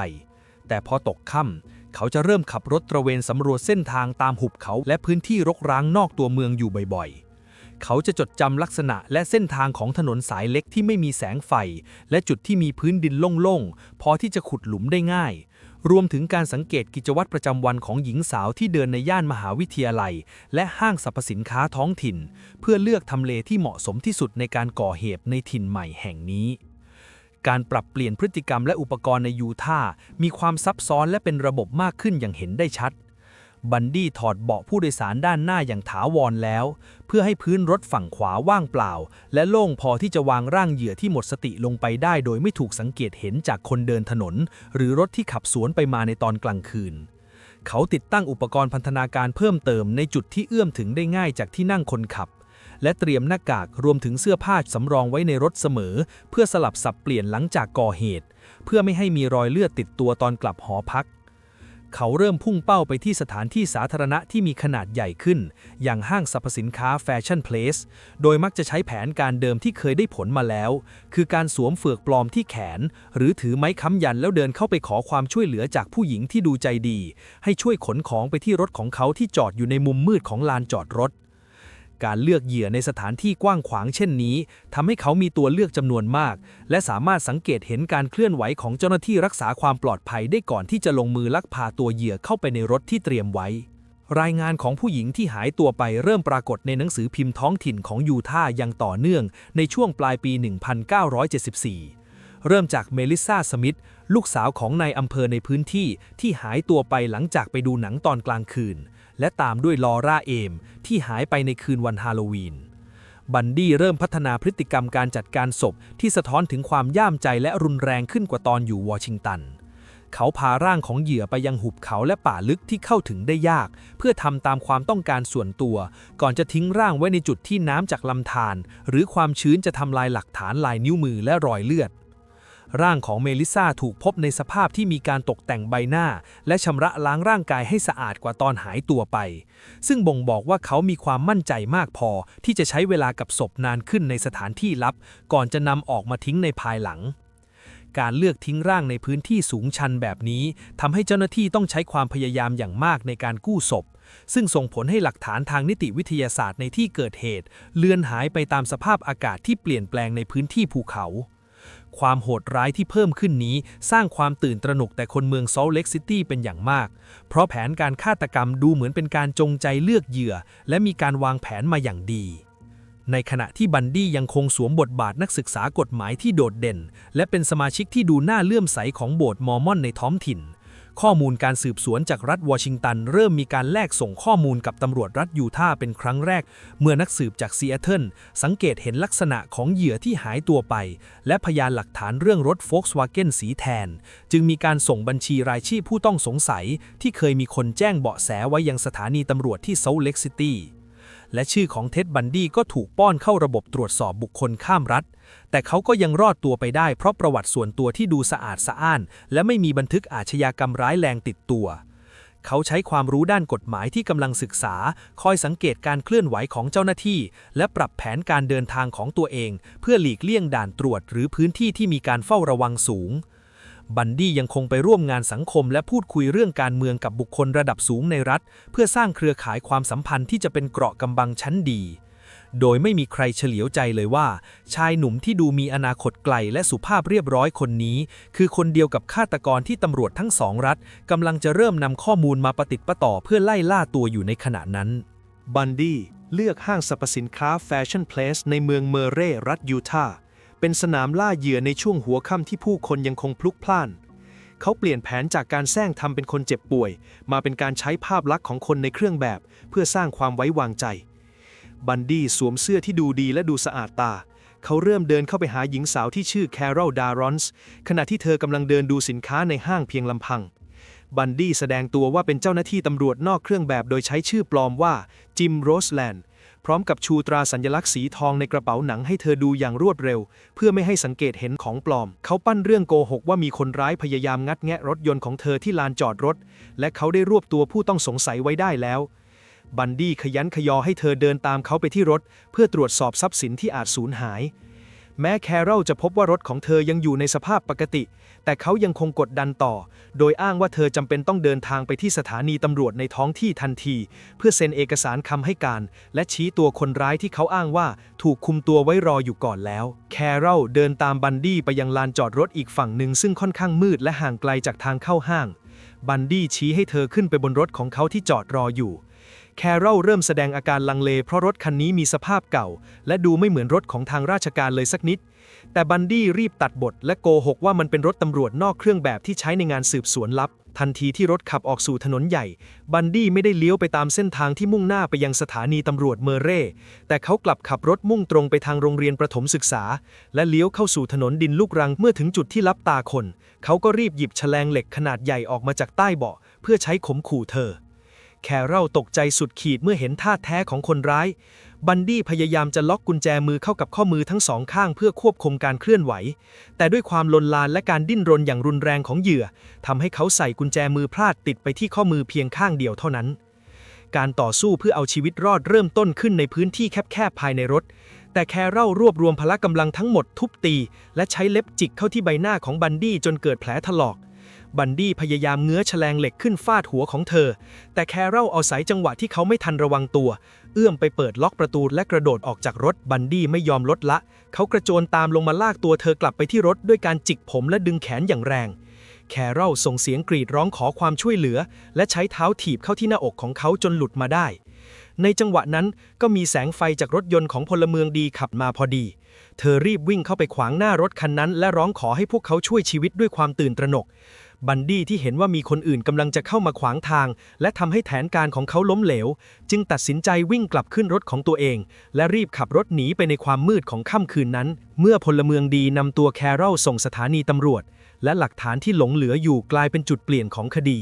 แต่พอตกค่ำเขาจะเริ่มขับรถตระเวนสำรวจเส้นทางตามหุบเขาและพื้นที่รกร้างนอกตัวเมืองอยู่บ่อยๆเขาจะจดจำลักษณะและเส้นทางของถนนสายเล็กที่ไม่มีแสงไฟและจุดที่มีพื้นดินโล่งๆพอที่จะขุดหลุมได้ง่ายรวมถึงการสังเกตกิจวัตรประจำวันของหญิงสาวที่เดินในย่านมหาวิทยาลัยและห้างสรรพสินค้าท้องถิ่นเพื่อเลือกทำเลที่เหมาะสมที่สุดในการก่อเหตุในถิ่นใหม่แห่งนี้การปรับเปลี่ยนพฤติกรรมและอุปกรณ์ในยูทาห์มีความซับซ้อนและเป็นระบบมากขึ้นอย่างเห็นได้ชัดบันดี้ถอดเบาะผู้โดยสารด้านหน้าอย่างถาวรแล้วเพื่อให้พื้นรถฝั่งขวาว่างเปล่าและโล่งพอที่จะวางร่างเหยื่อที่หมดสติลงไปได้โดยไม่ถูกสังเกตเห็นจากคนเดินถนนหรือรถที่ขับสวนไปมาในตอนกลางคืนเขาติดตั้งอุปกรณ์พันธนาการเพิ่มเติมในจุดที่เอื้อมถึงได้ง่ายจากที่นั่งคนขับและเตรียมหน้ากากรวมถึงเสื้อผ้าสำรองไว้ในรถเสมอเพื่อสลับสับเปลี่ยนหลังจากก่อเหตุเพื่อไม่ให้มีรอยเลือดติดตัวตอนกลับหอพักเขาเริ่มพุ่งเป้าไปที่สถานที่สาธารณะที่มีขนาดใหญ่ขึ้นอย่างห้างสรรพสินค้าแฟชั่นเพลสโดยมักจะใช้แผนการเดิมที่เคยได้ผลมาแล้วคือการสวมเฟือกปลอมที่แขนหรือถือไม้ค้ำยันแล้วเดินเข้าไปขอความช่วยเหลือจากผู้หญิงที่ดูใจดีให้ช่วยขนของไปที่รถของเขาที่จอดอยู่ในมุมมืดของลานจอดรถการเลือกเหยื่อในสถานที่กว้างขวางเช่นนี้ทำให้เขามีตัวเลือกจำนวนมากและสามารถสังเกตเห็นการเคลื่อนไหวของเจ้าหน้าที่รักษาความปลอดภัยได้ก่อนที่จะลงมือลักพาตัวเหยื่อเข้าไปในรถที่เตรียมไว้รายงานของผู้หญิงที่หายตัวไปเริ่มปรากฏในหนังสือพิมพ์ท้องถิ่นของยูทาห์อย่างต่อเนื่องในช่วงปลายปี 1974 เริ่มจากเมลิซา สมิธลูกสาวของนายอำเภอในพื้นที่ที่หายตัวไปหลังจากไปดูหนังตอนกลางคืนและตามด้วยลอร่าเอมที่หายไปในคืนวันฮาโลวีนบันดี้เริ่มพัฒนาพฤติกรรมการจัดการศพที่สะท้อนถึงความย่ามใจและรุนแรงขึ้นกว่าตอนอยู่วอชิงตันเขาพาร่างของเหยื่อไปยังหุบเขาและป่าลึกที่เข้าถึงได้ยากเพื่อทำตามความต้องการส่วนตัวก่อนจะทิ้งร่างไว้ในจุดที่น้ำจากลำธารหรือความชื้นจะทำลายหลักฐานลายนิ้วมือและรอยเลือดร่างของเมลิซาถูกพบในสภาพที่มีการตกแต่งใบหน้าและชำระล้างร่างกายให้สะอาดกว่าตอนหายตัวไปซึ่งบ่งบอกว่าเขามีความมั่นใจมากพอที่จะใช้เวลากับศพนานขึ้นในสถานที่ลับก่อนจะนำออกมาทิ้งในภายหลังการเลือกทิ้งร่างในพื้นที่สูงชันแบบนี้ทำให้เจ้าหน้าที่ต้องใช้ความพยายามอย่างมากในการกู้ศพซึ่งส่งผลให้หลักฐานทางนิติวิทยาศาสตร์ในที่เกิดเหตุเลือนหายไปตามสภาพอากาศที่เปลี่ยนแปลงในพื้นที่ภูเขาความโหดร้ายที่เพิ่มขึ้นนี้สร้างความตื่นตระหนกแต่คนเมืองโซลเล็กซิตี้เป็นอย่างมากเพราะแผนการฆาตกรรมดูเหมือนเป็นการจงใจเลือกเหยื่อและมีการวางแผนมาอย่างดีในขณะที่บันดี้ยังคงสวมบทบาทนักศึกษากฎหมายที่โดดเด่นและเป็นสมาชิกที่ดูน่าเลื่อมใสของโบสถ์มอร์มอนในท้องถิ่นข้อมูลการสืบสวนจากรัฐวอชิงตันเริ่มมีการแลกส่งข้อมูลกับตำรวจรัฐยูทาห์เป็นครั้งแรกเมื่อนักสืบจากซีแอตเทิลสังเกตเห็นลักษณะของเหยื่อที่หายตัวไปและพยานหลักฐานเรื่องรถโฟล์คสวาเกนสีแทนจึงมีการส่งบัญชีรายชื่อผู้ต้องสงสัยที่เคยมีคนแจ้งเบาะแสไว้ยังสถานีตำรวจที่โซลเล็กซิตี้และชื่อของเท็ดบันดี้ก็ถูกป้อนเข้าระบบตรวจสอบบุคคลข้ามรัฐแต่เขาก็ยังรอดตัวไปได้เพราะประวัติส่วนตัวที่ดูสะอาดสะอ้านและไม่มีบันทึกอาชญากรรมร้ายแรงติดตัวเขาใช้ความรู้ด้านกฎหมายที่กำลังศึกษาคอยสังเกตการเคลื่อนไหวของเจ้าหน้าที่และปรับแผนการเดินทางของตัวเองเพื่อหลีกเลี่ยงด่านตรวจหรือพื้นที่ที่มีการเฝ้าระวังสูงบันดี้ยังคงไปร่วมงานสังคมและพูดคุยเรื่องการเมืองกับบุคคลระดับสูงในรัฐเพื่อสร้างเครือข่ายความสัมพันธ์ที่จะเป็นเกราะกำบังชั้นดีโดยไม่มีใครเฉลียวใจเลยว่าชายหนุ่มที่ดูมีอนาคตไกลและสุภาพเรียบร้อยคนนี้คือคนเดียวกับฆาตกรที่ตำรวจทั้งสองรัฐกำลังจะเริ่มนำข้อมูลมาประติดประต่อเพื่อไล่ล่าตัวอยู่ในขณะนั้นบันดี้เลือกห้างสรรพสินค้าแฟชั่นเพลสในเมืองเมอร์เรย์รัฐยูทาห์เป็นสนามล่าเหยื่อในช่วงหัวค่ำที่ผู้คนยังคงพลุกพล่านเขาเปลี่ยนแผนจากการแซงทำเป็นคนเจ็บป่วยมาเป็นการใช้ภาพลักษณ์ของคนในเครื่องแบบเพื่อสร้างความไว้วางใจบันดี้สวมเสื้อที่ดูดีและดูสะอาดตาเขาเริ่มเดินเข้าไปหาหญิงสาวที่ชื่อแคโรล ดารอนส์ขณะที่เธอกำลังเดินดูสินค้าในห้างเพียงลำพังบันดี้แสดงตัวว่าเป็นเจ้าหน้าที่ตำรวจนอกเครื่องแบบโดยใช้ชื่อปลอมว่าจิม โรสแลนด์ พร้อมกับชูตราสัญลักษณ์สีทองในกระเป๋าหนังให้เธอดูอย่างรวดเร็วเพื่อไม่ให้สังเกตเห็นของปลอมเขาปั้นเรื่องโกหกว่ามีคนร้ายพยายามงัดแงะรถยนต์ของเธอที่ลานจอดรถและเขาได้รวบตัวผู้ต้องสงสัยไว้ได้แล้วบันดี้ขยันขยอให้เธอเดินตามเขาไปที่รถเพื่อตรวจสอบทรัพย์สินที่อาจสูญหายแม้แคโรลจะพบว่ารถของเธอยังอยู่ในสภาพปกติแต่เขายังคงกดดันต่อโดยอ้างว่าเธอจำเป็นต้องเดินทางไปที่สถานีตำรวจในท้องที่ทันทีเพื่อเซ็นเอกสารคำให้การและชี้ตัวคนร้ายที่เขาอ้างว่าถูกคุมตัวไว้รออยู่ก่อนแล้วแคโรลเดินตามบันดี้ไปยังลานจอดรถอีกฝั่งหนึ่งซึ่งค่อนข้างมืดและห่างไกลจากทางเข้าห้างบันดี้ชี้ให้เธอขึ้นไปบนรถของเขาที่จอดรออยู่แคโรลเริ่มแสดงอาการลังเลเพราะรถคันนี้มีสภาพเก่าและดูไม่เหมือนรถของทางราชการเลยสักนิดแต่บันดี้รีบตัดบทและโกหกว่ามันเป็นรถตำรวจนอกเครื่องแบบที่ใช้ในงานสืบสวนลับทันทีที่รถขับออกสู่ถนนใหญ่บันดี้ไม่ได้เลี้ยวไปตามเส้นทางที่มุ่งหน้าไปยังสถานีตำรวจเมอร์เร่แต่เขากลับขับรถมุ่งตรงไปทางโรงเรียนประถมศึกษาและเลี้ยวเข้าสู่ถนนดินลูกรังเมื่อถึงจุดที่ลับตาคนเขาก็รีบหยิบแฉลงเหล็กขนาดใหญ่ออกมาจากใต้เบาะเพื่อใช้ข่มขู่เธอแคโรลตกใจสุดขีดเมื่อเห็นท่าแท้ของคนร้ายบันดี้พยายามจะล็อกกุญแจมือเข้ากับข้อมือทั้งสองข้างเพื่อควบคุมการเคลื่อนไหวแต่ด้วยความลนลานและการดิ้นรนอย่างรุนแรงของเหยื่อทำให้เขาใส่กุญแจมือพลาดติดไปที่ข้อมือเพียงข้างเดียวเท่านั้นการต่อสู้เพื่อเอาชีวิตรอดเริ่มต้นขึ้นในพื้นที่แคบๆภายในรถแต่แคโรลรวบรวมพละกำลังทั้งหมดทุบตีและใช้เล็บจิกเข้าที่ใบหน้าของบันดี้จนเกิดแผลถลอกบันดี้พยายามเงื้อแฉลงเหล็กขึ้นฟาดหัวของเธอแต่แคโรลอาศัยจังหวะที่เขาไม่ทันระวังตัวเอื้อมไปเปิดล็อกประตูและกระโดดออกจากรถบันดี้ไม่ยอมลดละเขากระโจนตามลงมาลากตัวเธอกลับไปที่รถด้วยการจิกผมและดึงแขนอย่างแรงแคโรลส่งเสียงกรีดร้องขอความช่วยเหลือและใช้เท้าถีบเข้าที่หน้าอกของเขาจนหลุดมาได้ในจังหวะนั้นก็มีแสงไฟจากรถยนต์ของพลเมืองดีขับมาพอดีเธอรีบวิ่งเข้าไปขวางหน้ารถคันนั้นและร้องขอให้พวกเขาช่วยชีวิตด้วยความตื่นตระหนกบันดี้ที่เห็นว่ามีคนอื่นกำลังจะเข้ามาขวางทางและทำให้แผนการของเขาล้มเหลวจึงตัดสินใจวิ่งกลับขึ้นรถของตัวเองและรีบขับรถหนีไปในความมืดของค่ำคืนนั้นเมื่อพลเมืองดีนำตัวแคโรลส่งสถานีตำรวจและหลักฐานที่หลงเหลืออยู่กลายเป็นจุดเปลี่ยนของคดี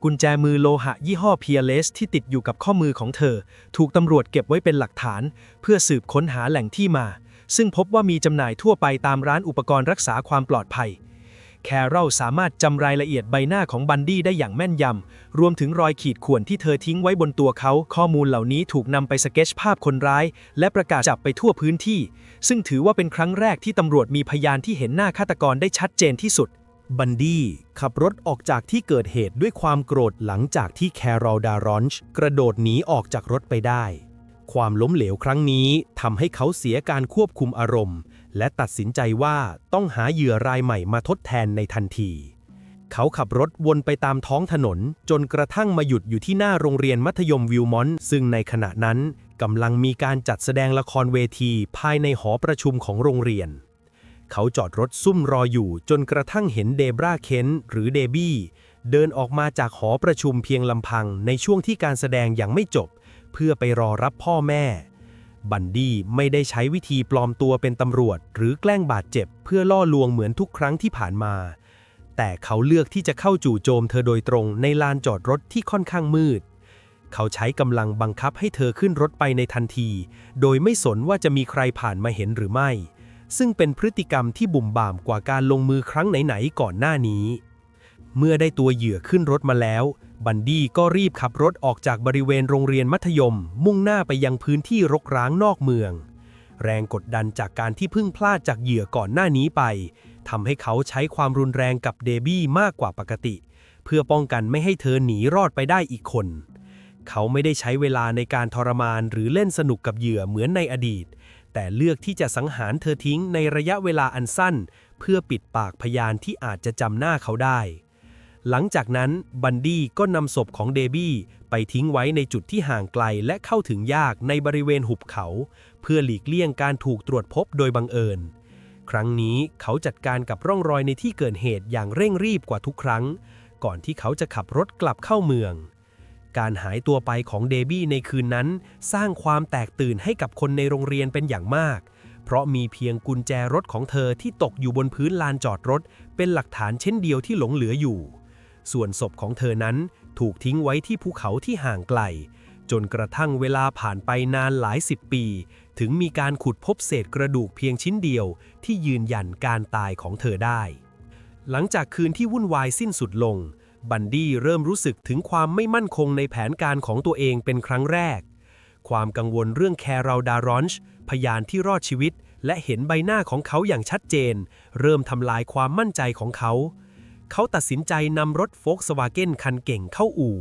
กุญแจมือโลหะยี่ห้อเพียเลสที่ติดอยู่กับข้อมือของเธอถูกตำรวจเก็บไว้เป็นหลักฐานเพื่อสืบค้นหาแหล่งที่มาซึ่งพบว่ามีจำหน่ายทั่วไปตามร้านอุปกรณ์รักษาความปลอดภัยแคโรลสามารถจำรายละเอียดใบหน้าของบันดี้ได้อย่างแม่นยำรวมถึงรอยขีดข่วนที่เธอทิ้งไว้บนตัวเขาข้อมูลเหล่านี้ถูกนำไปสเก็ตช์ภาพคนร้ายและประกาศจับไปทั่วพื้นที่ซึ่งถือว่าเป็นครั้งแรกที่ตำรวจมีพยานที่เห็นหน้าฆาตกรได้ชัดเจนที่สุดบันดี้ขับรถออกจากที่เกิดเหตุด้วยความโกรธหลังจากที่แคโรลดารอนช์กระโดดหนีออกจากรถไปได้ความล้มเหลวครั้งนี้ทำให้เขาเสียการควบคุมอารมณ์และตัดสินใจว่าต้องหาเหยื่อรายใหม่มาทดแทนในทันทีเขาขับรถวนไปตามท้องถนนจนกระทั่งมาหยุดอยู่ที่หน้าโรงเรียนมัธยมวิลมอนต์ซึ่งในขณะนั้นกำลังมีการจัดแสดงละครเวทีภายในหอประชุมของโรงเรียนเขาจอดรถซุ่มรออยู่จนกระทั่งเห็นเดบราเคนหรือเดบี้เดินออกมาจากหอประชุมเพียงลำพังในช่วงที่การแสดงยังไม่จบเพื่อไปรอรับพ่อแม่บันดี้ไม่ได้ใช้วิธีปลอมตัวเป็นตำรวจหรือแกล้งบาดเจ็บเพื่อล่อลวงเหมือนทุกครั้งที่ผ่านมาแต่เขาเลือกที่จะเข้าจู่โจมเธอโดยตรงในลานจอดรถที่ค่อนข้างมืดเขาใช้กำลังบังคับให้เธอขึ้นรถไปในทันทีโดยไม่สนว่าจะมีใครผ่านมาเห็นหรือไม่ซึ่งเป็นพฤติกรรมที่บุ่มบ่ามกว่าการลงมือครั้งไหนๆก่อนหน้านี้เมื่อได้ตัวเหยื่อขึ้นรถมาแล้วบันดี้ก็รีบขับรถออกจากบริเวณโรงเรียนมัธยมมุ่งหน้าไปยังพื้นที่รกร้างนอกเมืองแรงกดดันจากการที่เพิ่งพลาดจากเหยื่อก่อนหน้านี้ไปทำให้เขาใช้ความรุนแรงกับเดบี้มากกว่าปกติเพื่อป้องกันไม่ให้เธอหนีรอดไปได้อีกคนเขาไม่ได้ใช้เวลาในการทรมานหรือเล่นสนุกกับเหยื่อเหมือนในอดีตแต่เลือกที่จะสังหารเธอทิ้งในระยะเวลาอันสั้นเพื่อปิดปากพยานที่อาจจะจำหน้าเขาได้หลังจากนั้นบันดี้ก็นำศพของเดบี้ไปทิ้งไว้ในจุดที่ห่างไกลและเข้าถึงยากในบริเวณหุบเขาเพื่อหลีกเลี่ยงการถูกตรวจพบโดยบังเอิญครั้งนี้เขาจัดการกับร่องรอยในที่เกิดเหตุอย่างเร่งรีบกว่าทุกครั้งก่อนที่เขาจะขับรถกลับเข้าเมืองการหายตัวไปของเดบี้ในคืนนั้นสร้างความแตกตื่นให้กับคนในโรงเรียนเป็นอย่างมากเพราะมีเพียงกุญแจรถของเธอที่ตกอยู่บนพื้นลานจอดรถเป็นหลักฐานเช่นเดียวที่หลงเหลืออยู่ส่วนศพของเธอนั้นถูกทิ้งไว้ที่ภูเขาที่ห่างไกล จนกระทั่งเวลาผ่านไปนานหลายสิบปี ถึงมีการขุดพบเศษกระดูกเพียงชิ้นเดียวที่ยืนยันการตายของเธอได้ หลังจากคืนที่วุ่นวายสิ้นสุดลง บันดี้เริ่มรู้สึกถึงความไม่มั่นคงในแผนการของตัวเองเป็นครั้งแรก ความกังวลเรื่องแคโรล ดารอนช์พยานที่รอดชีวิตและเห็นใบหน้าของเขาอย่างชัดเจนเริ่มทำลายความมั่นใจของเขา เขาตัดสินใจนำรถโฟล์คสวาเก้นคันเก่งเข้าอู่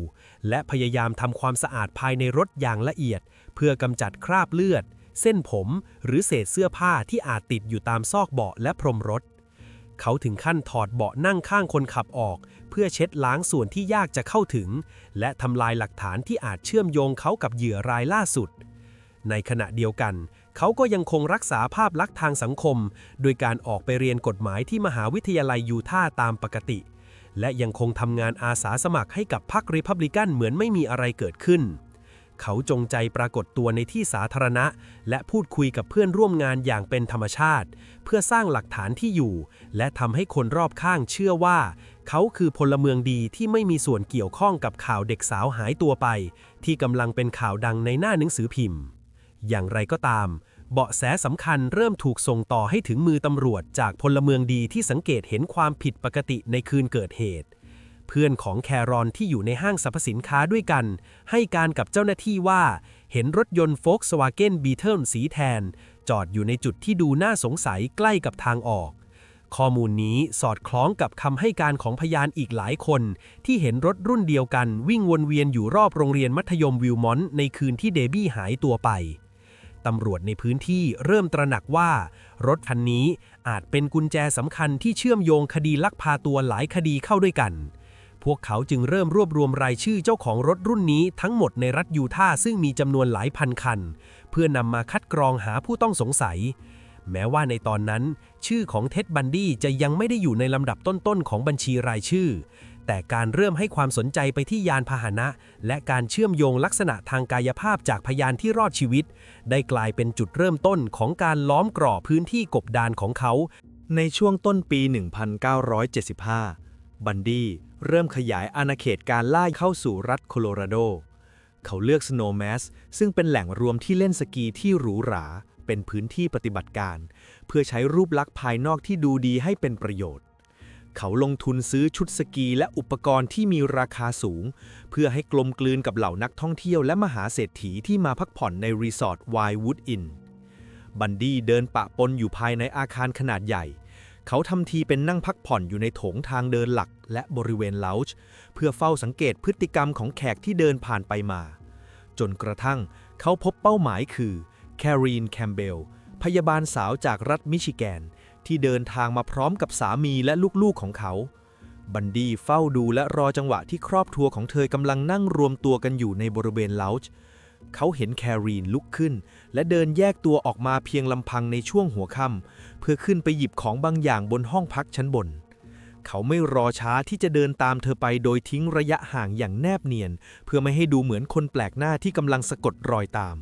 และพยายามทำความสะอาดภายในรถอย่างละเอียดเพื่อกำจัดคราบเลือดเส้นผมหรือเศษเสื้อผ้าที่อาจติดอยู่ตามซอกเบาะและพรมรถเขาถึงขั้นถอดเบาะนั่งข้างคนขับออกเพื่อเช็ดล้างส่วนที่ยากจะเข้าถึงและทำลายหลักฐานที่อาจเชื่อมโยงเขากับเหยื่อรายล่าสุดในขณะเดียวกันเขาก็ยังคงรักษาภาพลักษณ์ทางสังคมโดยการออกไปเรียนกฎหมายที่มหาวิทยาลัยยูทาห์ตามปกติและยังคงทำงานอาสาสมัครให้กับพรรครีพับลิกันเหมือนไม่มีอะไรเกิดขึ้นเขาจงใจปรากฏตัวในที่สาธารณะและพูดคุยกับเพื่อนร่วมงานอย่างเป็นธรรมชาติเพื่อสร้างหลักฐานที่อยู่และทำให้คนรอบข้างเชื่อว่าเขาคือพลเมืองดีที่ไม่มีส่วนเกี่ยวข้องกับข่าวเด็กสาวหายตัวไปที่กำลังเป็นข่าวดังในหน้าหนังสือพิมพ์อย่างไรก็ตามเบาะแสสำคัญเริ่มถูกส่งต่อให้ถึงมือตำรวจจากพลเมืองดีที่สังเกตเห็นความผิดปกติในคืนเกิดเหตุเพื่อนของแครอนที่อยู่ในห้างสรรพสินค้าด้วยกันให้การกับเจ้าหน้าที่ว่าเห็นรถยนต์โฟล์คสวาเก้นบีเทิลสีแทนจอดอยู่ในจุดที่ดูน่าสงสัยใกล้กับทางออกข้อมูลนี้สอดคล้องกับคำให้การของพยานอีกหลายคนที่เห็นรถรุ่นเดียวกันวิ่งวนเวียนอยู่รอบโรงเรียนมัธยมวิลมอนต์ในคืนที่เดบี้หายตัวไปตำรวจในพื้นที่เริ่มตระหนักว่ารถคันนี้อาจเป็นกุญแจสำคัญที่เชื่อมโยงคดีลักพาตัวหลายคดีเข้าด้วยกันพวกเขาจึงเริ่มรวบรวมรายชื่อเจ้าของรถรุ่นนี้ทั้งหมดในรัฐยูทาห์ซึ่งมีจำนวนหลายพันคันเพื่อนำมาคัดกรองหาผู้ต้องสงสัยแม้ว่าในตอนนั้นชื่อของเท็ด บันดี้จะยังไม่ได้อยู่ในลำดับต้นๆของบัญชีรายชื่อแต่การเริ่มให้ความสนใจไปที่ยานพาหนะและการเชื่อมโยงลักษณะทางกายภาพจากพยานที่รอดชีวิตได้กลายเป็นจุดเริ่มต้นของการล้อมกรอบพื้นที่กบดานของเขาในช่วงต้นปี 1975 บันดี้เริ่มขยายอาณาเขตการล่าเข้าสู่รัฐโคโลราโดเขาเลือกสโนว์แมสซึ่งเป็นแหล่งรวมที่เล่นสกีที่หรูหราเป็นพื้นที่ปฏิบัติการเพื่อใช้รูปลักษณ์ภายนอกที่ดูดีให้เป็นประโยชน์เขาลงทุนซื้อชุดสกีและอุปกรณ์ที่มีราคาสูงเพื่อให้กลมกลืนกับเหล่านักท่องเที่ยวและมหาเศรษฐีที่มาพักผ่อนในรีสอร์ทไวน์วูดอินบันดี้เดินปะปนอยู่ภายในอาคารขนาดใหญ่เขาทำทีเป็นนั่งพักผ่อนอยู่ในโถงทางเดินหลักและบริเวณเลาจ์เพื่อเฝ้าสังเกตพฤติกรรมของแขกที่เดินผ่านไปมาจนกระทั่งเขาพบเป้าหมายคือแครีน แคมเบลพยาบาลสาวจากรัฐมิชิแกนที่เดินทางมาพร้อมกับสามีและลูกๆของเขาบันดี้เฝ้าดูและรอจังหวะที่ครอบครัวของเธอกำลังนั่งรวมตัวกันอยู่ในบริเวณเลาจ์เขาเห็นแครีนลุกขึ้นและเดินแยกตัวออกมาเพียงลำพังในช่วงหัวค่ำเพื่อขึ้นไปหยิบของบางอย่างบนห้องพักชั้นบนเขาไม่รอช้าที่จะเดินตามเธอไปโดยทิ้งระยะห่างอย่างแนบเนียนเพื่อไม่ให้ดูเหมือนคนแปลกหน้าที่กำลังสะกดรอยตาม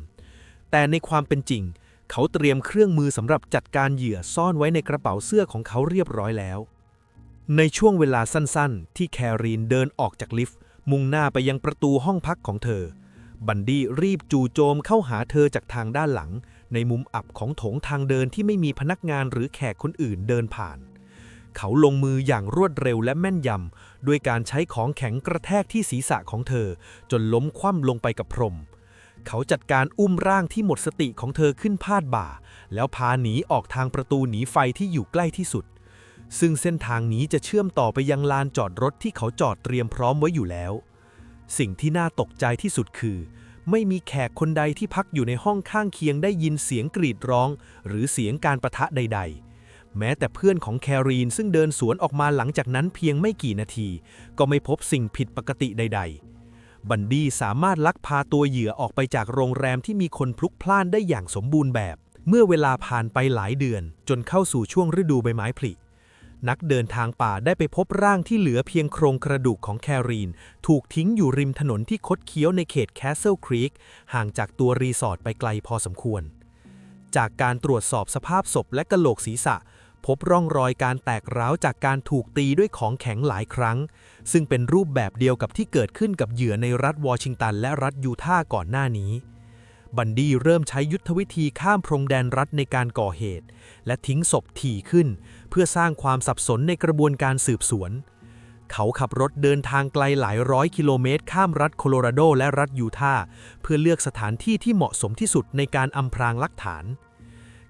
แต่ในความเป็นจริงเขาเตรียมเครื่องมือสำหรับจัดการเหยื่อซ่อนไว้ในกระเป๋าเสื้อของเขาเรียบร้อยแล้วในช่วงเวลาสั้นๆที่แครีนเดินออกจากลิฟต์มุ่งหน้าไปยังประตูห้องพักของเธอบันดี้รีบจู่โจมเข้าหาเธอจากทางด้านหลังในมุมอับของโถงทางเดินที่ไม่มีพนักงานหรือแขกคนอื่นเดินผ่านเขาลงมืออย่างรวดเร็วและแม่นยำด้วยการใช้ของแข็งกระแทกที่ศีรษะของเธอจนล้มคว่ำลงไปกับพรมเขาจัดการอุ้มร่างที่หมดสติของเธอขึ้นพาดบ่าแล้วพาหนีออกทางประตูหนีไฟที่อยู่ใกล้ที่สุดซึ่งเส้นทางนี้จะเชื่อมต่อไปยังลานจอดรถที่เขาจอดเตรียมพร้อมไว้อยู่แล้วสิ่งที่น่าตกใจที่สุดคือไม่มีแขกคนใดที่พักอยู่ในห้องข้างเคียงได้ยินเสียงกรีดร้องหรือเสียงการปะทะใดๆแม้แต่เพื่อนของแครีนซึ่งเดินสวนออกมาหลังจากนั้นเพียงไม่กี่นาทีก็ไม่พบสิ่งผิดปกติใดๆบันดี้สามารถลักพาตัวเหยื่อออกไปจากโรงแรมที่มีคนพลุกพล่านได้อย่างสมบูรณ์แบบเมื่อเวลาผ่านไปหลายเดือนจนเข้าสู่ช่วงฤดูใบไม้ผลินักเดินทางป่าได้ไปพบร่างที่เหลือเพียงโครงกระดูกของแครีนถูกทิ้งอยู่ริมถนนที่คดเคี้ยวในเขตแคสเซิลครีกห่างจากตัวรีสอร์ทไปไกลพอสมควรจากการตรวจสอบสภาพศพและกะโหลกศีรษะ พบร่องรอยการแตกร้าวจากการถูกตีด้วยของแข็งหลายครั้งซึ่งเป็นรูปแบบเดียวกับที่เกิดขึ้นกับเหยื่อในรัฐวอชิงตันและรัฐยูทาห์ก่อนหน้านี้บันดี้เริ่มใช้ยุทธวิธีข้ามพรมแดนรัฐในการก่อเหตุและทิ้งศพถี่ขึ้นเพื่อสร้างความสับสนในกระบวนการสืบสวนเขาขับรถเดินทางไกลหลายร้อยกิโลเมตรข้ามรัฐโคโลราโดและรัฐยูทาห์เพื่อเลือกสถานที่ที่เหมาะสมที่สุดในการอำพรางหลักฐาน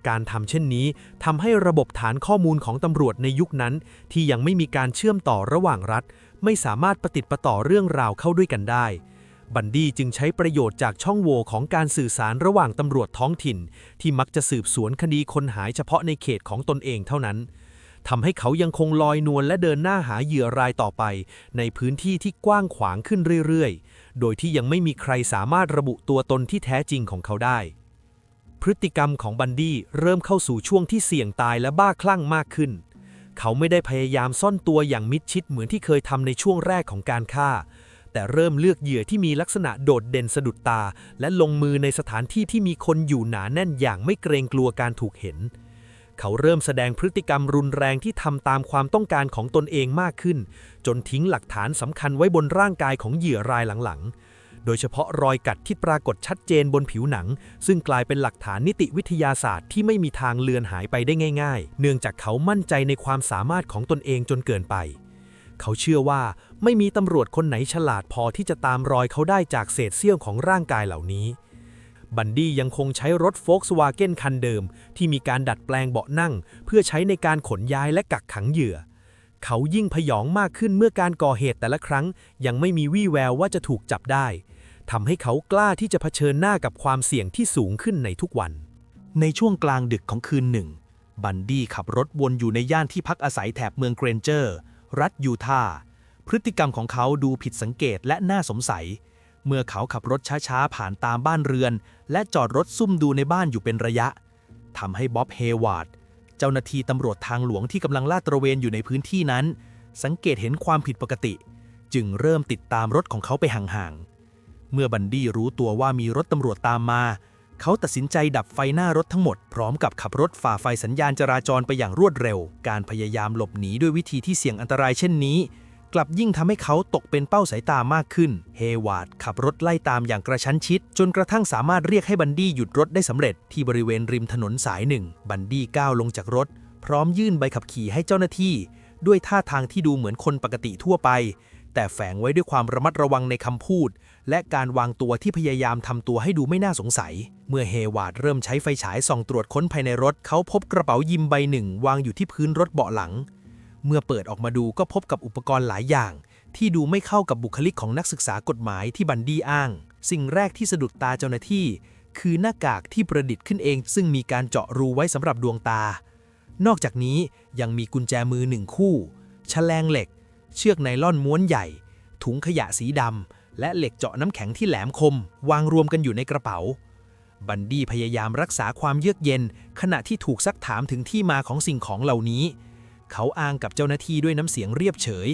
การทำเช่นนี้ทำให้ระบบฐานข้อมูลของตำรวจในยุคนั้นที่ยังไม่มีการเชื่อมต่อระหว่างรัฐไม่สามารถประติดประต่อเรื่องราวเข้าด้วยกันได้บันดี้จึงใช้ประโยชน์จากช่องโหว่ของการสื่อสารระหว่างตำรวจท้องถิ่นที่มักจะสืบสวนคดีคนหายเฉพาะในเขตของตนเองเท่านั้นทำให้เขายังคงลอยนวลและเดินหน้าหาเหยื่อรายต่อไปในพื้นที่ที่กว้างขวางขึ้นเรื่อยๆโดยที่ยังไม่มีใครสามารถระบุตัวตนที่แท้จริงของเขาได้พฤติกรรมของบันดี้เริ่มเข้าสู่ช่วงที่เสี่ยงตายและบ้าคลั่งมากขึ้นเขาไม่ได้พยายามซ่อนตัวอย่างมิดชิดเหมือนที่เคยทำในช่วงแรกของการฆ่าแต่เริ่มเลือกเหยื่อที่มีลักษณะโดดเด่นสะดุดตาและลงมือในสถานที่ที่มีคนอยู่หนาแน่นอย่างไม่เกรงกลัวการถูกเห็นเขาเริ่มแสดงพฤติกรรมรุนแรงที่ทำตามความต้องการของตนเองมากขึ้นจนทิ้งหลักฐานสำคัญไว้บนร่างกายของเหยื่อรายหลังๆโดยเฉพาะรอยกัดที่ปรากฏชัดเจนบนผิวหนังซึ่งกลายเป็นหลักฐานนิติวิทยาศาสตร์ที่ไม่มีทางเลือนหายไปได้ง่ายๆเนื่องจากเขามั่นใจในความสามารถของตนเองจนเกินไปเขาเชื่อว่าไม่มีตำรวจคนไหนฉลาดพอที่จะตามรอยเขาได้จากเศษเสี้ยวของร่างกายเหล่านี้บันดี้ยังคงใช้รถโฟล์กสวาเกนคันเดิมที่มีการดัดแปลงเบาะนั่งเพื่อใช้ในการขนย้ายและกักขังเหยื่อเขายิ่งพยองมากขึ้นเมื่อการก่อเหตุแต่ละครั้งยังไม่มีวี่แววว่าจะถูกจับได้ทำให้เขากล้าที่จะเผชิญหน้ากับความเสี่ยงที่สูงขึ้นในทุกวันในช่วงกลางดึกของคืนหนึ่งบันดี้ขับรถวนอยู่ในย่านที่พักอาศัยแถบเมืองเกรนเจอร์รัฐยูทาห์พฤติกรรมของเขาดูผิดสังเกตและน่าสงสัยเมื่อเขาขับรถช้าๆผ่านตามบ้านเรือนและจอดรถซุ่มดูในบ้านอยู่เป็นระยะทำให้บ๊อบเฮวาร์ดเจ้าหน้าที่ตำรวจทางหลวงที่กำลังลาดตระเวนอยู่ในพื้นที่นั้นสังเกตเห็นความผิดปกติจึงเริ่มติดตามรถของเขาไปห่างๆเมื่อบันดี้รู้ตัวว่ามีรถตำรวจตามมาเขาตัดสินใจดับไฟหน้ารถทั้งหมดพร้อมกับขับรถฝ่าไฟสัญญาณจราจรไปอย่างรวดเร็วการพยายามหลบหนีด้วยวิธีที่เสี่ยงอันตรายเช่นนี้กลับยิ่งทำให้เขาตกเป็นเป้าสายตามากขึ้นเฮวาร์ดขับรถไล่ตามอย่างกระชั้นชิดจนกระทั่งสามารถเรียกให้บันดี้หยุดรถได้สำเร็จที่บริเวณริมถนนสายหนึ่งบันดี้ก้าวลงจากรถพร้อมยื่นใบขับขี่ให้เจ้าหน้าที่ด้วยท่าทางที่ดูเหมือนคนปกติทั่วไปแต่แฝงไว้ด้วยความระมัดระวังในคำพูดและการวางตัวที่พยายามทำตัวให้ดูไม่น่าสงสัยเมื่อเฮวาร์ดเริ่มใช้ไฟฉายส่องตรวจค้นภายในรถเขาพบกระเป๋ายิมใบหนึ่งวางอยู่ที่พื้นรถเบาะหลังเมื่อเปิดออกมาดูก็พบกับอุปกรณ์หลายอย่างที่ดูไม่เข้ากับบุคลิกของนักศึกษากฎหมายที่บันดี้อ้างสิ่งแรกที่สะดุดตาเจ้าหน้าที่คือหน้ากากที่ประดิษฐ์ขึ้นเองซึ่งมีการเจาะรูไว้สำหรับดวงตานอกจากนี้ยังมีกุญแจมือ1คู่แฉลงเหล็กเชือกไนล่อนม้วนใหญ่ถุงขยะสีดำและเหล็กเจาะน้ำแข็งที่แหลมคมวางรวมกันอยู่ในกระเป๋าบันดี้พยายามรักษาความเยือกเย็นขณะที่ถูกซักถามถึงที่มาของสิ่งของเหล่านี้เขาอ้างกับเจ้าหน้าที่ด้วยน้ำเสียงเรียบเฉย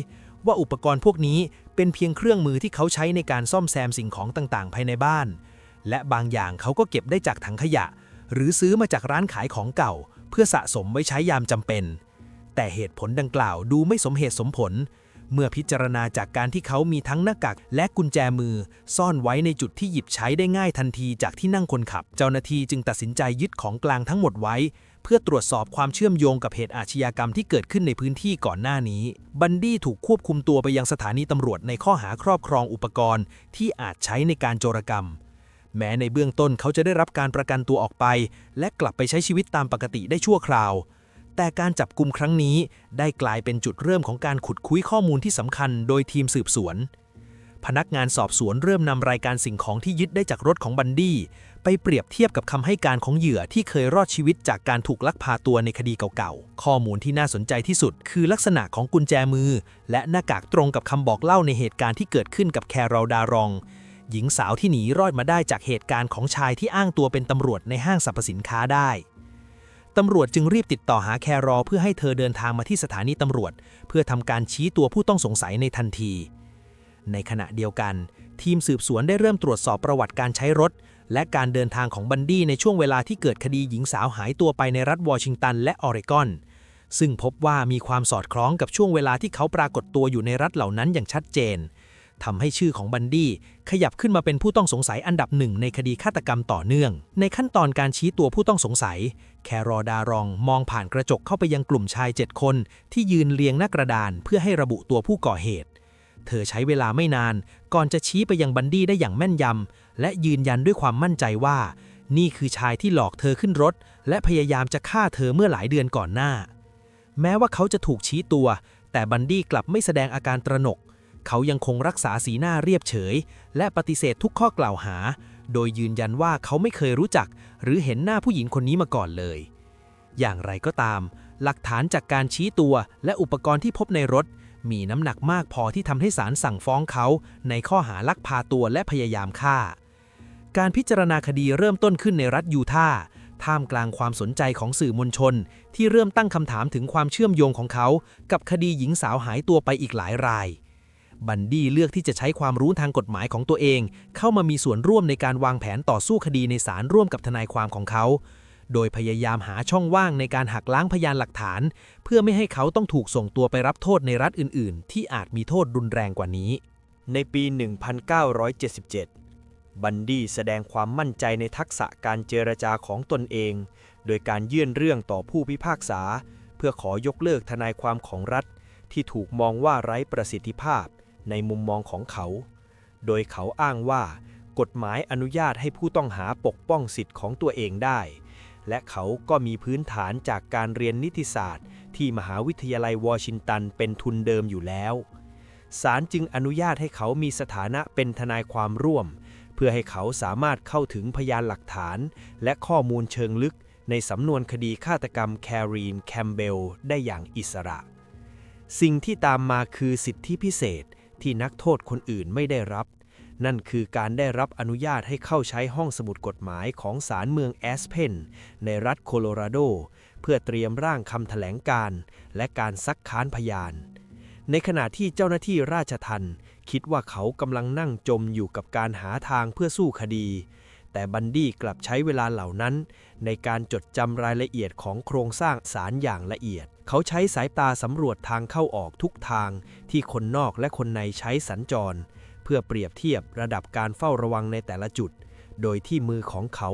ว่าอุปกรณ์พวกนี้เป็นเพียงเครื่องมือที่เขาใช้ในการซ่อมแซมสิ่งของต่างๆภายในบ้านและบางอย่างเขาก็เก็บได้จากถังขยะหรือซื้อมาจากร้านขายของเก่าเพื่อสะสมไว้ใช้ยามจำเป็นแต่เหตุผลดังกล่าวดูไม่สมเหตุสมผลเมื่อพิจารณาจากการที่เขามีทั้งหน้ากากและกุญแจมือซ่อนไว้ในจุดที่หยิบใช้ได้ง่ายทันทีจากที่นั่งคนขับเจ้าหน้าที่จึงตัดสินใจยึดของกลางทั้งหมดไว้เพื่อตรวจสอบความเชื่อมโยงกับเหตุอาชญากรรมที่เกิดขึ้นในพื้นที่ก่อนหน้านี้บันดี้ถูกควบคุมตัวไปยังสถานีตำรวจในข้อหาครอบครองอุปกรณ์ที่อาจใช้ในการโจรกรรมแม้ในเบื้องต้นเขาจะได้รับการประกันตัวออกไปและกลับไปใช้ชีวิตตามปกติได้ชั่วคราวแต่การจับกุมครั้งนี้ได้กลายเป็นจุดเริ่มของการขุดคุ้ยข้อมูลที่สำคัญโดยทีมสืบสวนพนักงานสอบสวนเริ่มนำรายการสิ่งของที่ยึดได้จากรถของบันดี้ไปเปรียบเทียบกับคำให้การของเหยื่อที่เคยรอดชีวิตจากการถูกลักพาตัวในคดีเก่าๆข้อมูลที่น่าสนใจที่สุดคือลักษณะของกุญแจมือและหน้ากากตรงกับคำบอกเล่าในเหตุการณ์ที่เกิดขึ้นกับแคโรล ดารองหญิงสาวที่หนีรอดมาได้จากเหตุการณ์ของชายที่อ้างตัวเป็นตำรวจในห้างสรรพสินค้าได้ตำรวจจึงรีบติดต่อหาแคโรลเพื่อให้เธอเดินทางมาที่สถานีตำรวจเพื่อทำการชี้ตัวผู้ต้องสงสัยในทันทีในขณะเดียวกันทีมสืบสวนได้เริ่มตรวจสอบประวัติการใช้รถและการเดินทางของบันดี้ในช่วงเวลาที่เกิดคดีหญิงสาวหายตัวไปในรัฐวอชิงตันและออริกอน ซึ่งพบว่ามีความสอดคล้องกับช่วงเวลาที่เขาปรากฏตัวอยู่ในรัฐเหล่านั้นอย่างชัดเจนทำให้ชื่อของบันดี้ขยับขึ้นมาเป็นผู้ต้องสงสัยอันดับหนึ่งในคดีฆาตกรรมต่อเนื่องในขั้นตอนการชี้ตัวผู้ต้องสงสัยแครอดารองมองผ่านกระจกเข้าไปยังกลุ่มชาย7 คนที่ยืนเรียงหน้ากระดานเพื่อให้ระบุตัวผู้ก่อเหตุเธอใช้เวลาไม่นานก่อนจะชี้ไปยังบันดี้ได้อย่างแม่นยำและยืนยันด้วยความมั่นใจว่านี่คือชายที่หลอกเธอขึ้นรถและพยายามจะฆ่าเธอเมื่อหลายเดือนก่อนหน้าแม้ว่าเขาจะถูกชี้ตัวแต่บันดี้กลับไม่แสดงอาการตระหนกเขายังคงรักษาสีหน้าเรียบเฉยและปฏิเสธทุกข้อกล่าวหาโดยยืนยันว่าเขาไม่เคยรู้จักหรือเห็นหน้าผู้หญิงคนนี้มาก่อนเลยอย่างไรก็ตามหลักฐานจากการชี้ตัวและอุปกรณ์ที่พบในรถมีน้ำหนักมากพอที่ทำให้ศาลสั่งฟ้องเขาในข้อหาลักพาตัวและพยายามฆ่าการพิจารณาคดีเริ่มต้นขึ้นในรัฐยูทาห์ท่ามกลางความสนใจของสื่อมวลชนที่เริ่มตั้งคำถามถึงความเชื่อมโยงของเขากับคดีหญิงสาวหายตัวไปอีกหลายรายบันดี้เลือกที่จะใช้ความรู้ทางกฎหมายของตัวเองเข้ามามีส่วนร่วมในการวางแผนต่อสู้คดีในศาลร่วมกับทนายความของเขาโดยพยายามหาช่องว่างในการหักล้างพยานหลักฐานเพื่อไม่ให้เขาต้องถูกส่งตัวไปรับโทษในรัฐอื่นๆที่อาจมีโทษรุนแรงกว่านี้ในปี 1977 บันดี้แสดงความมั่นใจในทักษะการเจรจาของตนเองโดยการยื่นเรื่องต่อผู้พิพากษาเพื่อขอยกเลิกทนายความของรัฐที่ถูกมองว่าไร้ประสิทธิภาพในมุมมองของเขาโดยเขาอ้างว่ากฎหมายอนุญาตให้ผู้ต้องหาปกป้องสิทธิ์ของตัวเองได้และเขาก็มีพื้นฐานจากการเรียนนิติศาสตร์ที่มหาวิทยาลัยวอชิงตันเป็นทุนเดิมอยู่แล้วศาลจึงอนุญาตให้เขามีสถานะเป็นทนายความร่วมเพื่อให้เขาสามารถเข้าถึงพยานหลักฐานและข้อมูลเชิงลึกในสำนวนคดีฆาตกรรมแครีน แคมเบลได้อย่างอิสระสิ่งที่ตามมาคือสิทธิพิเศษที่นักโทษคนอื่นไม่ได้รับนั่นคือการได้รับอนุญาตให้เข้าใช้ห้องสมุดกฎหมายของศาลเมืองแอสเพนในรัฐโคโลราโดเพื่อเตรียมร่างคำแถลงการณ์และการซักค้านพยานในขณะที่เจ้าหน้าที่ราชทัณฑ์คิดว่าเขากำลังนั่งจมอยู่กับการหาทางเพื่อสู้คดีแต่บันดี้กลับใช้เวลาเหล่านั้นในการจดจำรายละเอียดของโครงสร้างศาลอย่างละเอียดเขาใช้สายตาสำรวจทางเข้าออกทุกทางที่คนนอกและคนในใช้สัญจรเพื่อเปรียบเทียบระดับการเฝ้าระวังในแต่ละจุดโดยที่มือของเขา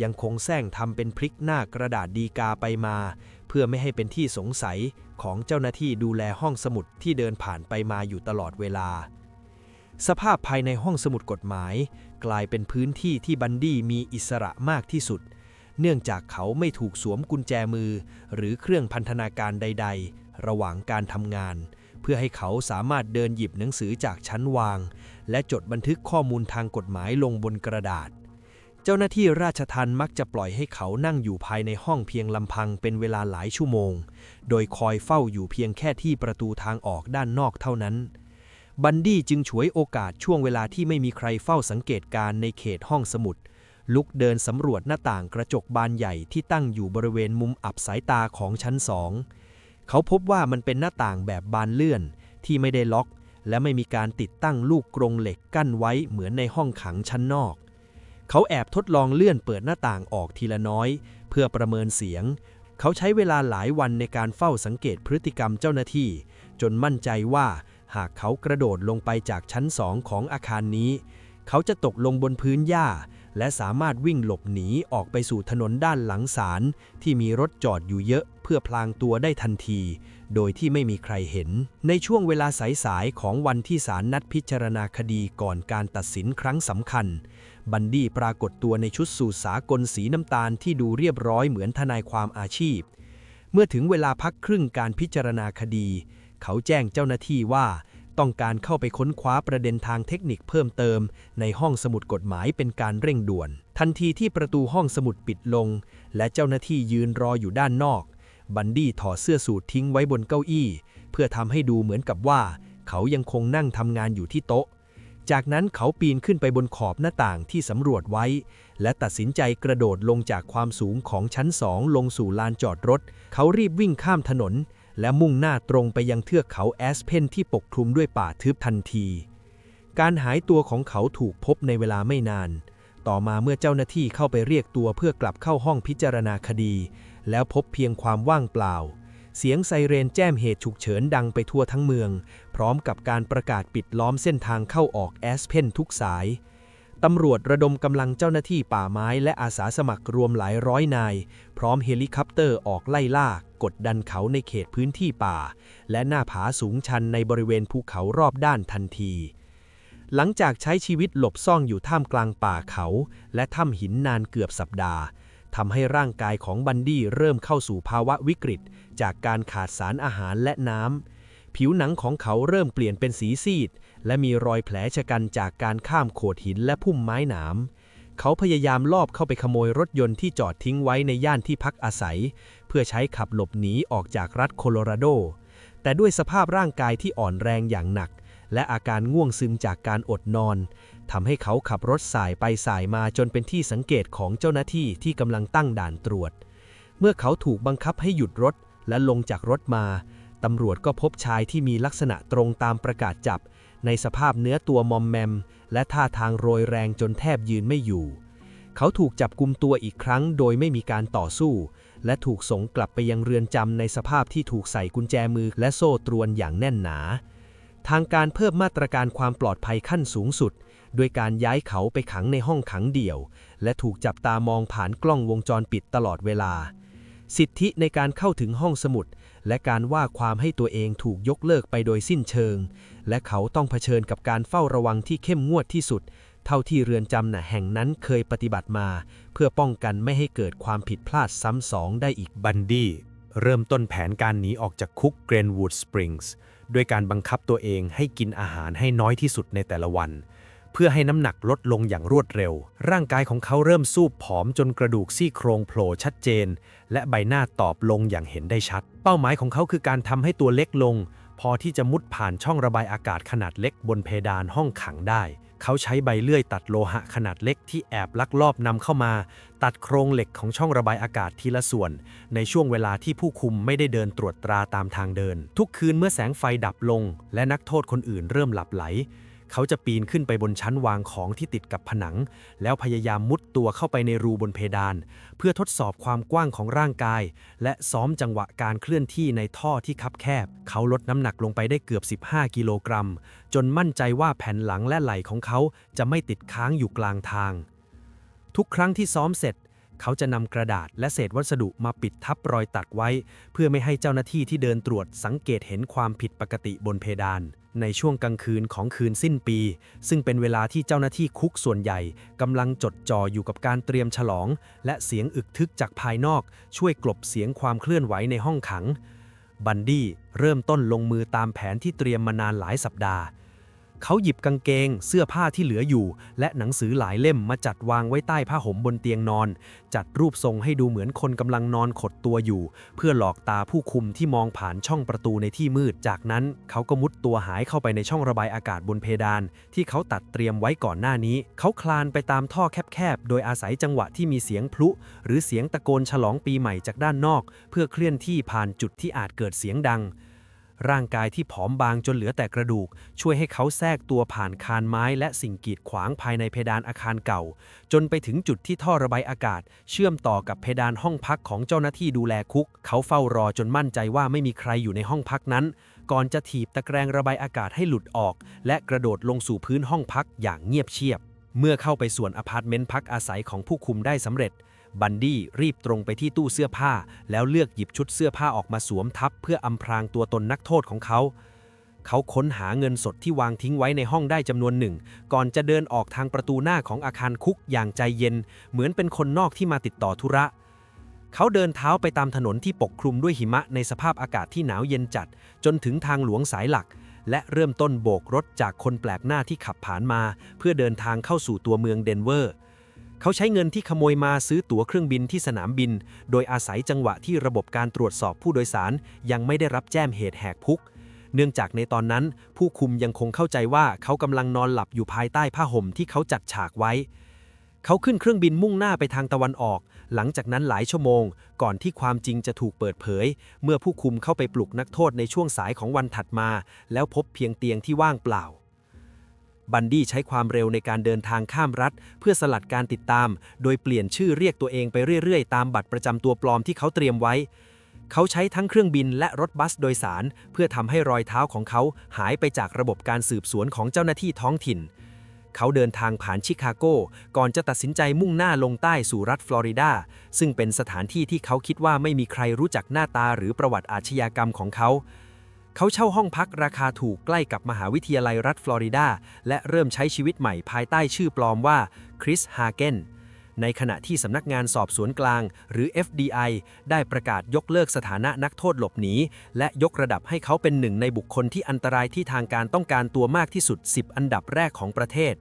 ยังคงแซงทำเป็นพลิกหน้ากระดาษดีกาไปมาเพื่อไม่ให้เป็นที่สงสัยของเจ้าหน้าที่ดูแลห้องสมุดที่เดินผ่านไปมาอยู่ตลอดเวลาสภาพภายในห้องสมุดกฎหมายกลายเป็นพื้นที่ที่บันดี้มีอิสระมากที่สุดเนื่องจากเขาไม่ถูกสวมกุญแจมือหรือเครื่องพันธนาการใดๆระหว่างการทำงานเพื่อให้เขาสามารถเดินหยิบหนังสือจากชั้นวางและจดบันทึกข้อมูลทางกฎหมายลงบนกระดาษเจ้าหน้าที่ราชทัณฑ์มักจะปล่อยให้เขานั่งอยู่ภายในห้องเพียงลำพังเป็นเวลาหลายชั่วโมงโดยคอยเฝ้าอยู่เพียงแค่ที่ประตูทางออกด้านนอกเท่านั้นบันดี้จึงฉวยโอกาสช่วงเวลาที่ไม่มีใครเฝ้าสังเกตการในเขตห้องสมุดลุกเดินสำรวจหน้าต่างกระจกบานใหญ่ที่ตั้งอยู่บริเวณมุมอับสายตาของชั้น2เขาพบว่ามันเป็นหน้าต่างแบบบานเลื่อนที่ไม่ได้ล็อกและไม่มีการติดตั้งลูกกรงเหล็กกั้นไว้เหมือนในห้องขังชั้นนอกเขาแอบทดลองเลื่อนเปิดหน้าต่างออกทีละน้อยเพื่อประเมินเสียงเขาใช้เวลาหลายวันในการเฝ้าสังเกตพฤติกรรมเจ้าหน้าที่จนมั่นใจว่าหากเขากระโดดลงไปจากชั้น2ของอาคารนี้เขาจะตกลงบนพื้นหญ้าและสามารถวิ่งหลบหนีออกไปสู่ถนนด้านหลังศาลที่มีรถจอดอยู่เยอะเพื่อพลางตัวได้ทันทีโดยที่ไม่มีใครเห็นในช่วงเวลาสายๆของวันที่ศาลนัดพิจารณาคดีก่อนการตัดสินครั้งสำคัญบันดี้ปรากฏตัวในชุดสูทสากลสีน้ำตาลที่ดูเรียบร้อยเหมือนทนายความอาชีพเมื่อถึงเวลาพักครึ่งการพิจารณาคดีเขาแจ้งเจ้าหน้าที่ว่าต้องการเข้าไปค้นคว้าประเด็นทางเทคนิคเพิ่มเติมในห้องสมุดกฎหมายเป็นการเร่งด่วนทันทีที่ประตูห้องสมุดปิดลงและเจ้าหน้าที่ยืนรออยู่ด้านนอกบันดี้ถอดเสื้อสูททิ้งไว้บนเก้าอี้เพื่อทำให้ดูเหมือนกับว่าเขายังคงนั่งทำงานอยู่ที่โต๊ะจากนั้นเขาปีนขึ้นไปบนขอบหน้าต่างที่สำรวจไว้และตัดสินใจกระโดดลงจากความสูงของชั้น2ลงสู่ลานจอดรถเขารีบวิ่งข้ามถนนและมุ่งหน้าตรงไปยังเทือกเขาแอสเพนที่ปกคลุมด้วยป่าทึบทันทีการหายตัวของเขาถูกพบในเวลาไม่นานต่อมาเมื่อเจ้าหน้าที่เข้าไปเรียกตัวเพื่อกลับเข้าห้องพิจารณาคดีแล้วพบเพียงความว่างเปล่า เสียงไซเรนแจ้งเหตุฉุกเฉินดังไปทั่วทั้งเมืองพร้อมกับการประกาศปิดล้อมเส้นทางเข้าออกแอสเพนทุกสายตำรวจระดมกำลังเจ้าหน้าที่ป่าไม้และอาสาสมัครรวมหลายร้อยนายพร้อมเฮลิคอปเตอร์ออกไล่ล่ากดดันเขาในเขตพื้นที่ป่าและหน้าผาสูงชันในบริเวณภูเขารอบด้านทันทีหลังจากใช้ชีวิตหลบซ่อนอยู่ท่ามกลางป่าเขาและถ้ำหินนานเกือบสัปดาห์ทำให้ร่างกายของบันดี้เริ่มเข้าสู่ภาวะวิกฤตจากการขาดสารอาหารและน้ำผิวหนังของเขาเริ่มเปลี่ยนเป็นสีซีดและมีรอยแผลชะกันจากการข้ามโขดหินและพุ่มไม้หนามเขาพยายามลอบเข้าไปขโมยรถยนต์ที่จอดทิ้งไว้ในย่านที่พักอาศัยเพื่อใช้ขับหลบหนีออกจากรัฐโคโลราโดแต่ด้วยสภาพร่างกายที่อ่อนแรงอย่างหนักและอาการง่วงซึมจากการอดนอนทำให้เขาขับรถสายไปสายมาจนเป็นที่สังเกตของเจ้าหน้าที่ที่กำลังตั้งด่านตรวจเมื่อเขาถูกบังคับให้หยุดรถและลงจากรถมาตำรวจก็พบชายที่มีลักษณะตรงตามประกาศจับในสภาพเนื้อตัวมอมแมมและท่าทางโรยแรงจนแทบยืนไม่อยู่เขาถูกจับกุมตัวอีกครั้งโดยไม่มีการต่อสู้และถูกส่งกลับไปยังเรือนจำในสภาพที่ถูกใส่กุญแจมือและโซ่ตรวนอย่างแน่นหนาทางการเพิ่มมาตรการความปลอดภัยขั้นสูงสุดโดยการย้ายเขาไปขังในห้องขังเดี่ยวและถูกจับตามองผ่านกล้องวงจรปิดตลอดเวลาสิทธิในการเข้าถึงห้องสมุดและการว่าความให้ตัวเองถูกยกเลิกไปโดยสิ้นเชิงและเขาต้องเผชิญกับการเฝ้าระวังที่เข้มงวดที่สุดเท่าที่เรือนจำแห่งนั้นเคยปฏิบัติมาเพื่อป้องกันไม่ให้เกิดความผิดพลาดซ้ำสองได้อีกบันดี้เริ่มต้นแผนการหนีออกจากคุกเกรนวูดสปริงส์ด้วยการบังคับตัวเองให้กินอาหารให้น้อยที่สุดในแต่ละวันเพื่อให้น้ำหนักลดลงอย่างรวดเร็วร่างกายของเขาเริ่มซูบผอมจนกระดูกซี่โครงโผล่ชัดเจนและใบหน้าตอบลงอย่างเห็นได้ชัดเป้าหมายของเขาคือการทำให้ตัวเล็กลงพอที่จะมุดผ่านช่องระบายอากาศขนาดเล็กบนเพดานห้องขังได้เขาใช้ใบเลื่อยตัดโลหะขนาดเล็กที่แอบลักลอบนำเข้ามาตัดโครงเหล็กของช่องระบายอากาศทีละส่วนในช่วงเวลาที่ผู้คุมไม่ได้เดินตรวจตราตามทางเดินทุกคืนเมื่อแสงไฟดับลงและนักโทษคนอื่นเริ่มหลับไหลเขาจะปีนขึ้นไปบนชั้นวางของที่ติดกับผนังแล้วพยายามมุดตัวเข้าไปในรูบนเพดานเพื่อทดสอบความกว้างของร่างกายและซ้อมจังหวะการเคลื่อนที่ในท่อที่คับแคบเขาลดน้ำหนักลงไปได้เกือบ15 กิโลกรัมจนมั่นใจว่าแผ่นหลังและไหล่ของเขาจะไม่ติดค้างอยู่กลางทางทุกครั้งที่ซ้อมเสร็จเขาจะนำกระดาษและเศษวัสดุมาปิดทับรอยตัดไว้เพื่อไม่ให้เจ้าหน้าที่ที่เดินตรวจสังเกตเห็นความผิดปกติบนเพดานในช่วงกลางคืนของคืนสิ้นปีซึ่งเป็นเวลาที่เจ้าหน้าที่คุกส่วนใหญ่กำลังจดจ่ออยู่กับการเตรียมฉลองและเสียงอึกทึกจากภายนอกช่วยกลบเสียงความเคลื่อนไหวในห้องขังบันดี้เริ่มต้นลงมือตามแผนที่เตรียมมานานหลายสัปดาห์เขาหยิบกางเกงเสื้อผ้าที่เหลืออยู่และหนังสือหลายเล่มมาจัดวางไว้ใต้ผ้าห่มบนเตียงนอนจัดรูปทรงให้ดูเหมือนคนกำลังนอนขดตัวอยู่เพื่อหลอกตาผู้คุมที่มองผ่านช่องประตูในที่มืดจากนั้นเขาก็มุดตัวหายเข้าไปในช่องระบายอากาศบนเพดานที่เขาตัดเตรียมไว้ก่อนหน้านี้เขาคลานไปตามท่อแคบๆโดยอาศัยจังหวะที่มีเสียงพลุหรือเสียงตะโกนฉลองปีใหม่จากด้านนอกเพื่อเคลื่อนที่ผ่านจุดที่อาจเกิดเสียงดังร่างกายที่ผอมบางจนเหลือแต่กระดูกช่วยให้เขาแทรกตัวผ่านคานไม้และสิ่งกีดขวางภายในเพดานอาคารเก่าจนไปถึงจุดที่ท่อระบายอากาศเชื่อมต่อกับเพดานห้องพักของเจ้าหน้าที่ดูแลคุกเขาเฝ้ารอจนมั่นใจว่าไม่มีใครอยู่ในห้องพักนั้นก่อนจะถีบตะแกรงระบายอากาศให้หลุดออกและกระโดดลงสู่พื้นห้องพักอย่างเงียบเชียบเมื่อเข้าไปส่วนอพาร์ตเมนต์พักอาศัยของผู้คุมได้สำเร็จบันดี้รีบตรงไปที่ตู้เสื้อผ้าแล้วเลือกหยิบชุดเสื้อผ้าออกมาสวมทับเพื่ออำพรางตัวตนนักโทษของเขาค้นหาเงินสดที่วางทิ้งไว้ในห้องได้จำนวนหนึ่งก่อนจะเดินออกทางประตูหน้าของอาคารคุกอย่างใจเย็นเหมือนเป็นคนนอกที่มาติดต่อธุระเขาเดินเท้าไปตามถนนที่ปกคลุมด้วยหิมะในสภาพอากาศที่หนาวเย็นจัดจนถึงทางหลวงสายหลักและเริ่มต้นโบกรถจากคนแปลกหน้าที่ขับผ่านมาเพื่อเดินทางเข้าสู่ตัวเมืองเดนเวอร์เขาใช้เงินที่ขโมยมาซื้อตั๋วเครื่องบินที่สนามบินโดยอาศัยจังหวะที่ระบบการตรวจสอบผู้โดยสารยังไม่ได้รับแจ้งเหตุแหกคุกเนื่องจากในตอนนั้นผู้คุมยังคงเข้าใจว่าเขากำลังนอนหลับอยู่ภายใต้ผ้าห่มที่เขาจัดฉากไว้เขาขึ้นเครื่องบินมุ่งหน้าไปทางตะวันออกหลังจากนั้นหลายชั่วโมงก่อนที่ความจริงจะถูกเปิดเผยเมื่อผู้คุมเข้าไปปลุกนักโทษในช่วงสายของวันถัดมาแล้วพบเพียงเตียงที่ว่างเปล่าบันดี้ใช้ความเร็วในการเดินทางข้ามรัฐเพื่อสลัดการติดตามโดยเปลี่ยนชื่อเรียกตัวเองไปเรื่อยๆตามบัตรประจำตัวปลอมที่เขาเตรียมไว้ เขาใช้ทั้งเครื่องบินและรถบัสโดยสารเพื่อทำให้รอยเท้าของเขาหายไปจากระบบการสืบสวนของเจ้าหน้าที่ท้องถิ่นเขาเดินทางผ่านชิคาโกก่อนจะตัดสินใจมุ่งหน้าลงใต้สู่รัฐฟลอริดาซึ่งเป็นสถานที่ที่เขาคิดว่าไม่มีใครรู้จักหน้าตาหรือประวัติอาชญากรรมของเขาเขาเช่าห้องพักราคาถูกใกล้กับมหาวิทยาลัยรัฐฟลอริดาและเริ่มใช้ชีวิตใหม่ภายใต้ชื่อปลอมว่าคริส ฮาเกนในขณะที่สำนักงานสอบสวนกลางหรือ FBI ได้ประกาศยกเลิกสถานะนักโทษหลบหนีและยกระดับให้เขาเป็นหนึ่งในบุคคลที่อันตรายที่ทางการต้องการตัวมากที่สุด10 อันดับแรกของประเทศ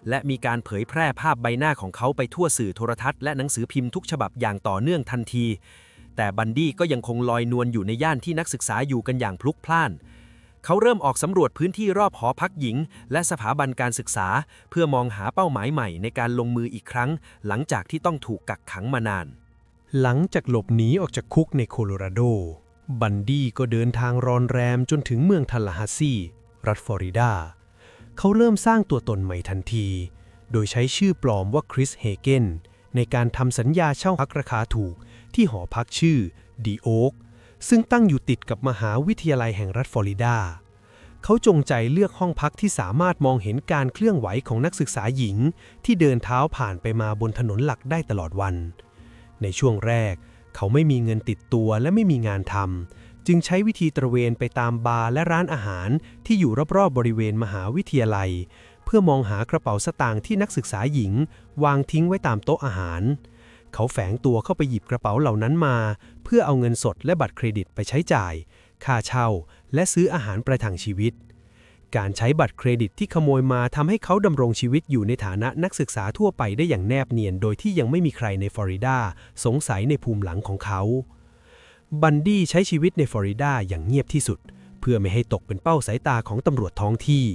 และมีการเผยแพร่ภาพใบหน้าของเขาไปทั่วสื่อโทรทัศน์และหนังสือพิมพ์ทุกฉบับอย่างต่อเนื่องทันทีแต่บันดี้ก็ยังคงลอยนวลอยู่ในย่านที่นักศึกษาอยู่กันอย่างพลุกพล่านเขาเริ่มออกสำรวจพื้นที่รอบหอพักหญิงและสถาบันการศึกษาเพื่อมองหาเป้าหมายใหม่ในการลงมืออีกครั้งหลังจากที่ต้องถูกกักขังมานานหลังจากหลบหนีออกจากคุกในโคโลราโดบันดี้ก็เดินทางรอนแรมจนถึงเมืองทัลลาฮาซี รัฐฟลอริดาเขาเริ่มสร้างตัวตนใหม่ทันทีโดยใช้ชื่อปลอมว่าคริส เฮเกนในการทำสัญญาเช่าพักราคาถูกที่หอพักชื่อดีโอ๊กซึ่งตั้งอยู่ติดกับมหาวิทยาลัยแห่งรัฐฟลอริดาเขาจงใจเลือกห้องพักที่สามารถมองเห็นการเคลื่อนไหวของนักศึกษาหญิงที่เดินเท้าผ่านไปมาบนถนนหลักได้ตลอดวันในช่วงแรกเขาไม่มีเงินติดตัวและไม่มีงานทำจึงใช้วิธีตระเวนไปตามบาร์และร้านอาหารที่อยู่รอบๆบริเวณมหาวิทยาลัยเพื่อมองหากระเป๋าสตางค์ที่นักศึกษาหญิงวางทิ้งไว้ตามโต๊ะอาหารเขาแฝงตัวเข้าไปหยิบกระเป๋าเหล่านั้นมาเพื่อเอาเงินสดและบัตรเครดิตไปใช้จ่ายค่าเช่าและซื้ออาหารประทังชีวิตการใช้บัตรเครดิตที่ขโมยมาทำให้เขาดำรงชีวิตอยู่ในฐานะนักศึกษาทั่วไปได้อย่างแนบเนียนโดยที่ยังไม่มีใครในฟลอริดาสงสัยในภูมิหลังของเขาบันดี้ใช้ชีวิตในฟลอริดาอย่างเงียบที่สุดเพื่อไม่ให้ตกเป็นเป้าสายตาของตำรวจท้องที่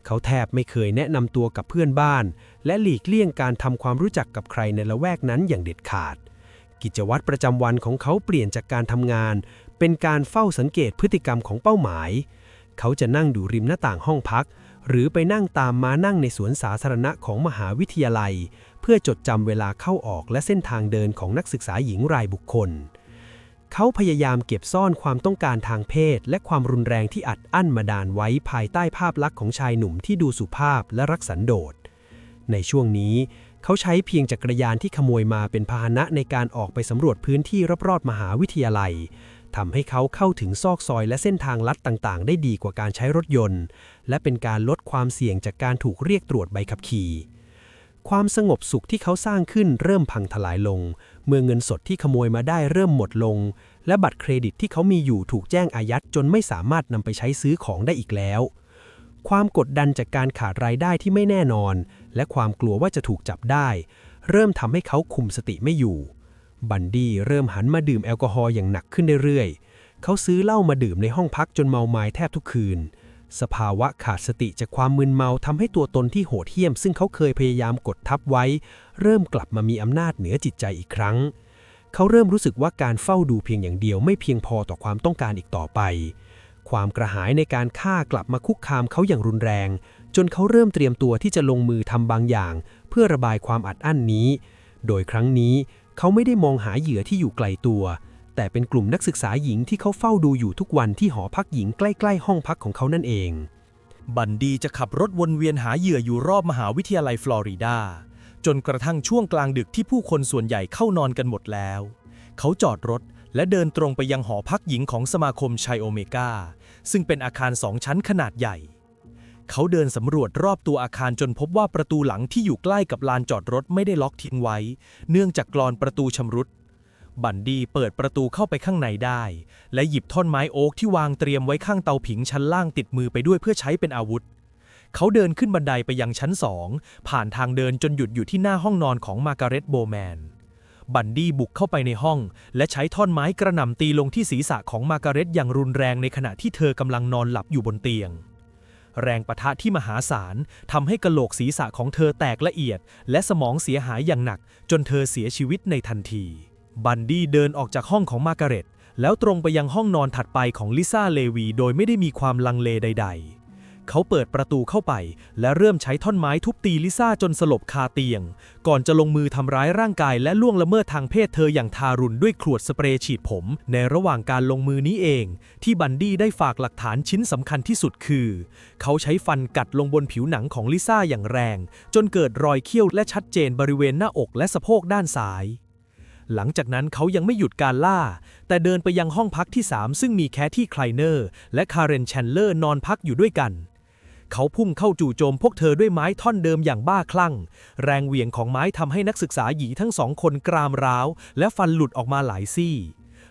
เขาแทบไม่เคยแนะนำตัวกับเพื่อนบ้านและหลีกเลี่ยงการทำความรู้จักกับใครในละแวกนั้นอย่างเด็ดขาดกิจวัตรประจำวันของเขาเปลี่ยนจากการทำงานเป็นการเฝ้าสังเกตพฤติกรรมของเป้าหมายเขาจะนั่งดูริมหน้าต่างห้องพักหรือไปนั่งตามม้านั่งในสวนสาธารณะของมหาวิทยาลัยเพื่อจดจำเวลาเข้าออกและเส้นทางเดินของนักศึกษาหญิงรายบุคคลเขาพยายามเก็บซ่อนความต้องการทางเพศและความรุนแรงที่อัดอั้นมาดานไว้ภายใต้ภาพลักษณ์ของชายหนุ่มที่ดูสุภาพและรักสันโดษในช่วงนี้เขาใช้เพียงจักรยานที่ขโมยมาเป็นพาหนะในการออกไปสำรวจพื้นที่รอบๆมหาวิทยาลัยทำให้เขาเข้าถึงซอกซอยและเส้นทางลัดต่างๆได้ดีกว่าการใช้รถยนต์และเป็นการลดความเสี่ยงจากการถูกเรียกตรวจใบขับขี่ความสงบสุขที่เขาสร้างขึ้นเริ่มพังทลายลงเมื่อเงินสดที่ขโมยมาได้เริ่มหมดลงและบัตรเครดิตที่เขามีอยู่ถูกแจ้งอายัดจนไม่สามารถนำไปใช้ซื้อของได้อีกแล้วความกดดันจากการขาดรายได้ที่ไม่แน่นอนและความกลัวว่าจะถูกจับได้เริ่มทำให้เขาคุมสติไม่อยู่บันดี้เริ่มหันมาดื่มแอลกอฮอล์อย่างหนักขึ้นเรื่อยๆเขาซื้อเหล้ามาดื่มในห้องพักจนเมาไม้แทบทุกคืนสภาวะขาดสติจากความมึนเมาทำให้ตัวตนที่โหดเหี้ยมซึ่งเขาเคยพยายามกดทับไว้เริ่มกลับมามีอำนาจเหนือจิตใจอีกครั้งเขาเริ่มรู้สึกว่าการเฝ้าดูเพียงอย่างเดียวไม่เพียงพอต่อความต้องการอีกต่อไปความกระหายในการฆ่ากลับมาคุกคามเขาอย่างรุนแรงจนเขาเริ่มเตรียมตัวที่จะลงมือทำบางอย่างเพื่อระบายความอัดอั้นนี้โดยครั้งนี้เขาไม่ได้มองหาเหยื่อที่อยู่ไกลตัวแต่เป็นกลุ่มนักศึกษาหญิงที่เขาเฝ้าดูอยู่ทุกวันที่หอพักหญิงใกล้ๆห้องพักของเขานั่นเองบันดี้จะขับรถวนเวียนหาเหยื่ออยู่รอบมหาวิทยาลัยฟลอริดาจนกระทั่งช่วงกลางดึกที่ผู้คนส่วนใหญ่เข้านอนกันหมดแล้วเขาจอดรถและเดินตรงไปยังหอพักหญิงของสมาคมชัยโอเมก้าซึ่งเป็นอาคาร2 ชั้นขนาดใหญ่เขาเดินสำรวจรอบตัวอาคารจนพบว่าประตูหลังที่อยู่ใกล้กับลานจอดรถไม่ได้ล็อกทิ้งไว้เนื่องจากกลอนประตูชำรุดบันดี้เปิดประตูเข้าไปข้างในได้และหยิบท่อนไม้โอ๊กที่วางเตรียมไว้ข้างเตาผิงชั้นล่างติดมือไปด้วยเพื่อใช้เป็นอาวุธเขาเดินขึ้นบันไดไปยังชั้น2ผ่านทางเดินจนหยุดอยู่ที่หน้าห้องนอนของมาร์กาเร็ต โบแมนบันดี้บุกเข้าไปในห้องและใช้ท่อนไม้กระหน่ำตีลงที่ศีรษะของมาร์กาเร็ตอย่างรุนแรงในขณะที่เธอกำลังนอนหลับอยู่บนเตียงแรงปะทะที่มหาศาลทำให้กะโหลกศีรษะของเธอแตกละเอียดและสมองเสียหายอย่างหนักจนเธอเสียชีวิตในทันทีบันดี้เดินออกจากห้องของมาร์กาเร็ตแล้วตรงไปยังห้องนอนถัดไปของลิซ่า เลวีโดยไม่ได้มีความลังเลใดๆ เขาเปิดประตูเข้าไปและเริ่มใช้ท่อนไม้ทุบตีลิซ่าจนสลบคาเตียงก่อนจะลงมือทำร้ายร่างกายและล่วงละเมิดทางเพศเธออย่างทารุณด้วยขวดสเปรย์ฉีดผมในระหว่างการลงมือนี้เองที่บันดี้ได้ฝากหลักฐานชิ้นสำคัญที่สุดคือเขาใช้ฟันกัดลงบนผิวหนังของลิซ่าอย่างแรงจนเกิดรอยเขี้ยวและชัดเจนบริเวณหน้าอกและสะโพกด้านซ้ายหลังจากนั้นเขายังไม่หยุดการล่าแต่เดินไปยังห้องพักที่3ซึ่งมีแคทตี้ไคลเนอร์และคาเรนแชนเลอร์นอนพักอยู่ด้วยกันเขาพุ่งเข้าจู่โจมพวกเธอด้วยไม้ท่อนเดิมอย่างบ้าคลั่งแรงเหวี่ยงของไม้ทำให้นักศึกษาหญิงทั้ง2 คนกรามร้าวและฟันหลุดออกมาหลายซี่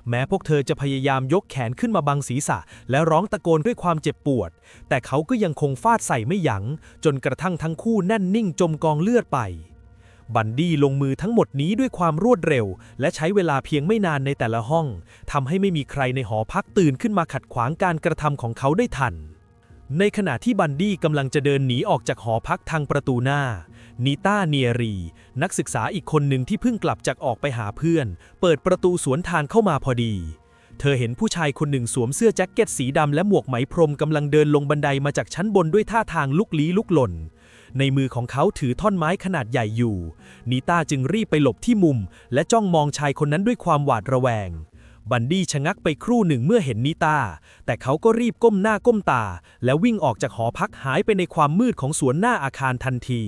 แม้พวกเธอจะพยายามยกแขนขึ้นมาบังศีรษะและร้องตะโกนด้วยความเจ็บปวดแต่เขาก็ยังคงฟาดใส่ไม่ยั้งจนกระทั่งทั้งคู่แน่นนิ่งจมกองเลือดไปบันดี้ลงมือทั้งหมดนี้ด้วยความรวดเร็วและใช้เวลาเพียงไม่นานในแต่ละห้องทำให้ไม่มีใครในหอพักตื่นขึ้นมาขัดขวางการกระทำของเขาได้ทันในขณะที่บันดี้กำลังจะเดินหนีออกจากหอพักทางประตูหน้านิต้าเนียรีนักศึกษาอีกคนหนึ่งที่เพิ่งกลับจากออกไปหาเพื่อนเปิดประตูสวนทางเข้ามาพอดีเธอเห็นผู้ชายคนหนึ่งสวมเสื้อแจ็คเก็ตสีดำและหมวกไหมพรมกำลังเดินลงบันไดมาจากชั้นบนด้วยท่าทางลุกลี้ลุกลนในมือของเขาถือท่อนไม้ขนาดใหญ่อยู่นิต้าจึงรีบไปหลบที่มุมและจ้องมองชายคนนั้นด้วยความหวาดระแวงบันดี้ชะงักไปครู่หนึ่งเมื่อเห็นนิต้าแต่เขาก็รีบก้มหน้าก้มตาแล้ววิ่งออกจากหอพักหายไปในความมืดของสวนหน้าอาคารทันที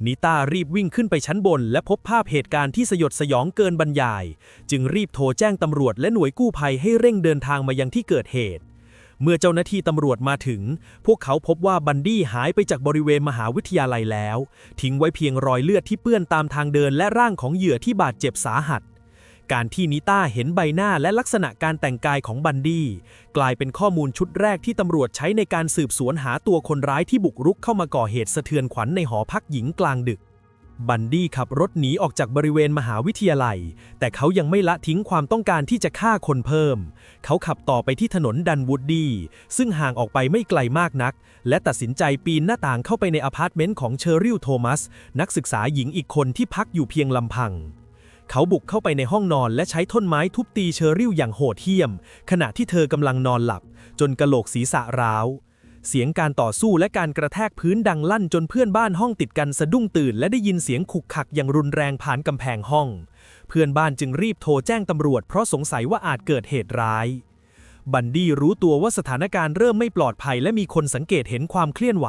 นิต้ารีบวิ่งขึ้นไปชั้นบนและพบภาพเหตุการณ์ที่สยดสยองเกินบรรยายจึงรีบโทรแจ้งตำรวจและหน่วยกู้ภัยให้เร่งเดินทางมายังที่เกิดเหตุเมื่อเจ้าหน้าที่ตำรวจมาถึงพวกเขาพบว่าบันดี้หายไปจากบริเวณมหาวิทยาลัยแล้วทิ้งไว้เพียงรอยเลือดที่เปื้อนตามทางเดินและร่างของเหยื่อที่บาดเจ็บสาหัสการที่นิต้าเห็นใบหน้าและลักษณะการแต่งกายของบันดี้กลายเป็นข้อมูลชุดแรกที่ตำรวจใช้ในการสืบสวนหาตัวคนร้ายที่บุกรุกเข้ามาก่อเหตุสะเทือนขวัญในหอพักหญิงกลางดึกบันดี้ขับรถหนีออกจากบริเวณมหาวิทยาลัยแต่เขายังไม่ละทิ้งความต้องการที่จะฆ่าคนเพิ่มเขาขับต่อไปที่ถนนดันวูดดี้ซึ่งห่างออกไปไม่ไกลมากนักและตัดสินใจปีนหน้าต่างเข้าไปในอพาร์ตเมนต์ของเชอริลโทมัสนักศึกษาหญิงอีกคนที่พักอยู่เพียงลำพังเขาบุกเข้าไปในห้องนอนและใช้ท่อนไม้ทุบตีเชอริลอย่างโหดเหี้ยมขณะที่เธอกำลังนอนหลับจนกะโหลกศีรษะร้าวเสียงการต่อสู้และการกระแทกพื้นดังลั่นจนเพื่อนบ้านห้องติดกันสะดุ้งตื่นและได้ยินเสียงขุกขักอย่างรุนแรงผ่านกำแพงห้องเพื่อนบ้านจึงรีบโทรแจ้งตำรวจเพราะสงสัยว่าอาจเกิดเหตุร้ายบันดี้รู้ตัวว่าสถานการณ์เริ่มไม่ปลอดภัยและมีคนสังเกตเห็นความเคลื่อนไหว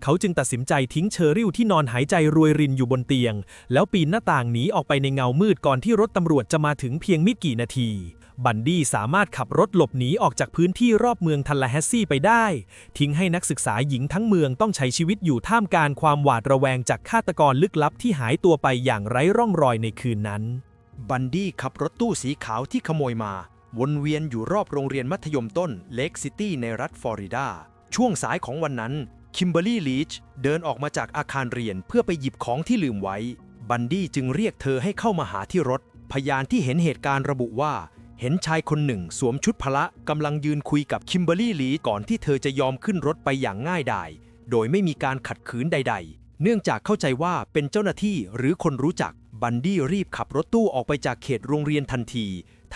เขาจึงตัดสินใจทิ้งเชอริลที่นอนหายใจรวยรินอยู่บนเตียงแล้วปีนหน้าต่างหนีออกไปในเงามืดก่อนที่รถตำรวจจะมาถึงเพียงไม่กี่นาทีบันดี้สามารถขับรถหลบหนีออกจากพื้นที่รอบเมืองทัลลาแฮสซีไปได้ทิ้งให้นักศึกษาหญิงทั้งเมืองต้องใช้ชีวิตอยู่ท่ามกลางความหวาดระแวงจากฆาตกรลึกลับที่หายตัวไปอย่างไร้ร่องรอยในคืนนั้นบันดี้ขับรถตู้สีขาวที่ขโมยมาวนเวียนอยู่รอบโรงเรียนมัธยมต้นเลคซิตี้ในรัฐฟลอริดาช่วงสายของวันนั้นคิมเบอร์รี่ลีชเดินออกมาจากอาคารเรียนเพื่อไปหยิบของที่ลืมไว้บันดี้จึงเรียกเธอให้เข้ามาหาที่รถพยานที่เห็นเหตุการณ์ระบุว่าเห็นชายคนหนึ่งสวมชุดพละกำลังยืนคุยกับคิมเบอร์รี่ลีชก่อนที่เธอจะยอมขึ้นรถไปอย่างง่ายดายโดยไม่มีการขัดขืนใดๆเนื่องจากเข้าใจว่าเป็นเจ้าหน้าที่หรือคนรู้จักบันดี้รีบขับรถตู้ออกไปจากเขตโรงเรียนทันที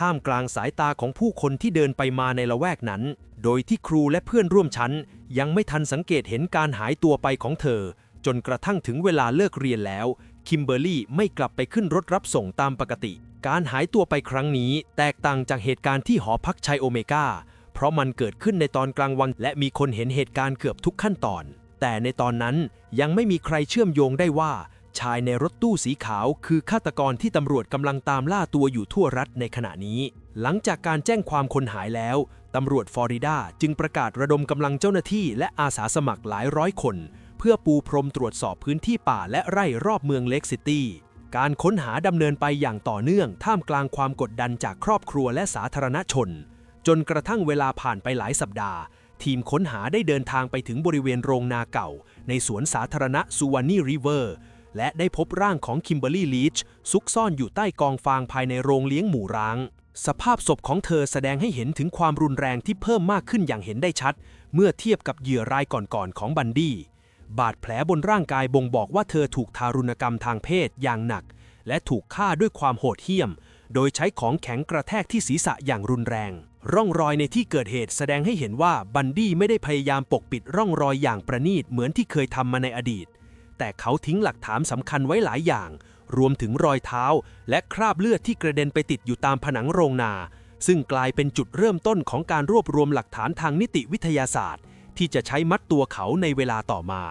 ท่ามกลางสายตาของผู้คนที่เดินไปมาในละแวกนั้นโดยที่ครูและเพื่อนร่วมชั้นยังไม่ทันสังเกตเห็นการหายตัวไปของเธอจนกระทั่งถึงเวลาเลิกเรียนแล้วคิมเบอร์รี่ไม่กลับไปขึ้นรถรับส่งตามปกติการหายตัวไปครั้งนี้แตกต่างจากเหตุการณ์ที่หอพักชายโอเมก้าเพราะมันเกิดขึ้นในตอนกลางวันและมีคนเห็นเหตุการณ์เกือบทุกขั้นตอนแต่ในตอนนั้นยังไม่มีใครเชื่อมโยงได้ว่าชายในรถตู้สีขาวคือฆาตกรที่ตำรวจกำลังตามล่าตัวอยู่ทั่วรัฐในขณะนี้หลังจากการแจ้งความคนหายแล้วตำรวจฟลอริดาจึงประกาศระดมกำลังเจ้าหน้าที่และอาสาสมัครหลายร้อยคนเพื่อปูพรมตรวจสอบพื้นที่ป่าและไร่รอบเมืองเลคซิตี้การค้นหาดำเนินไปอย่างต่อเนื่องท่ามกลางความกดดันจากครอบครัวและสาธารณชนจนกระทั่งเวลาผ่านไปหลายสัปดาห์ทีมค้นหาได้เดินทางไปถึงบริเวณโรงนาเก่าในสวนสาธารณะซูวานีริเวอร์และได้พบร่างของคิมเบอร์รี่ลีชซุกซ่อนอยู่ใต้กองฟางภายในโรงเลี้ยงหมูร้างสภาพศพของเธอแสดงให้เห็นถึงความรุนแรงที่เพิ่มมากขึ้นอย่างเห็นได้ชัดเมื่อเทียบกับเหยื่อรายก่อนๆของบันดี้บาดแผลบนร่างกายบ่งบอกว่าเธอถูกทารุณกรรมทางเพศอย่างหนักและถูกฆ่าด้วยความโหดเหี้ยมโดยใช้ของแข็งกระแทกที่ศีรษะอย่างรุนแรง ร่องรอยในที่เกิดเหตุแสดงให้เห็นว่าบันดี้ไม่ได้พยายามปกปิดร่องรอยอย่างประณีตเหมือนที่เคยทำมาในอดีตแต่เขาทิ้งหลักฐานสำคัญไว้หลายอย่างรวมถึงรอยเท้าและคราบเลือดที่กระเด็นไปติดอยู่ตามผนังโรงนาซึ่งกลายเป็นจุดเริ่มต้นของการรวบรวมหลักฐานทางนิติวิทยาศาสตร์ที่จะใช้มัดตัวเขาในเวลาต่อมา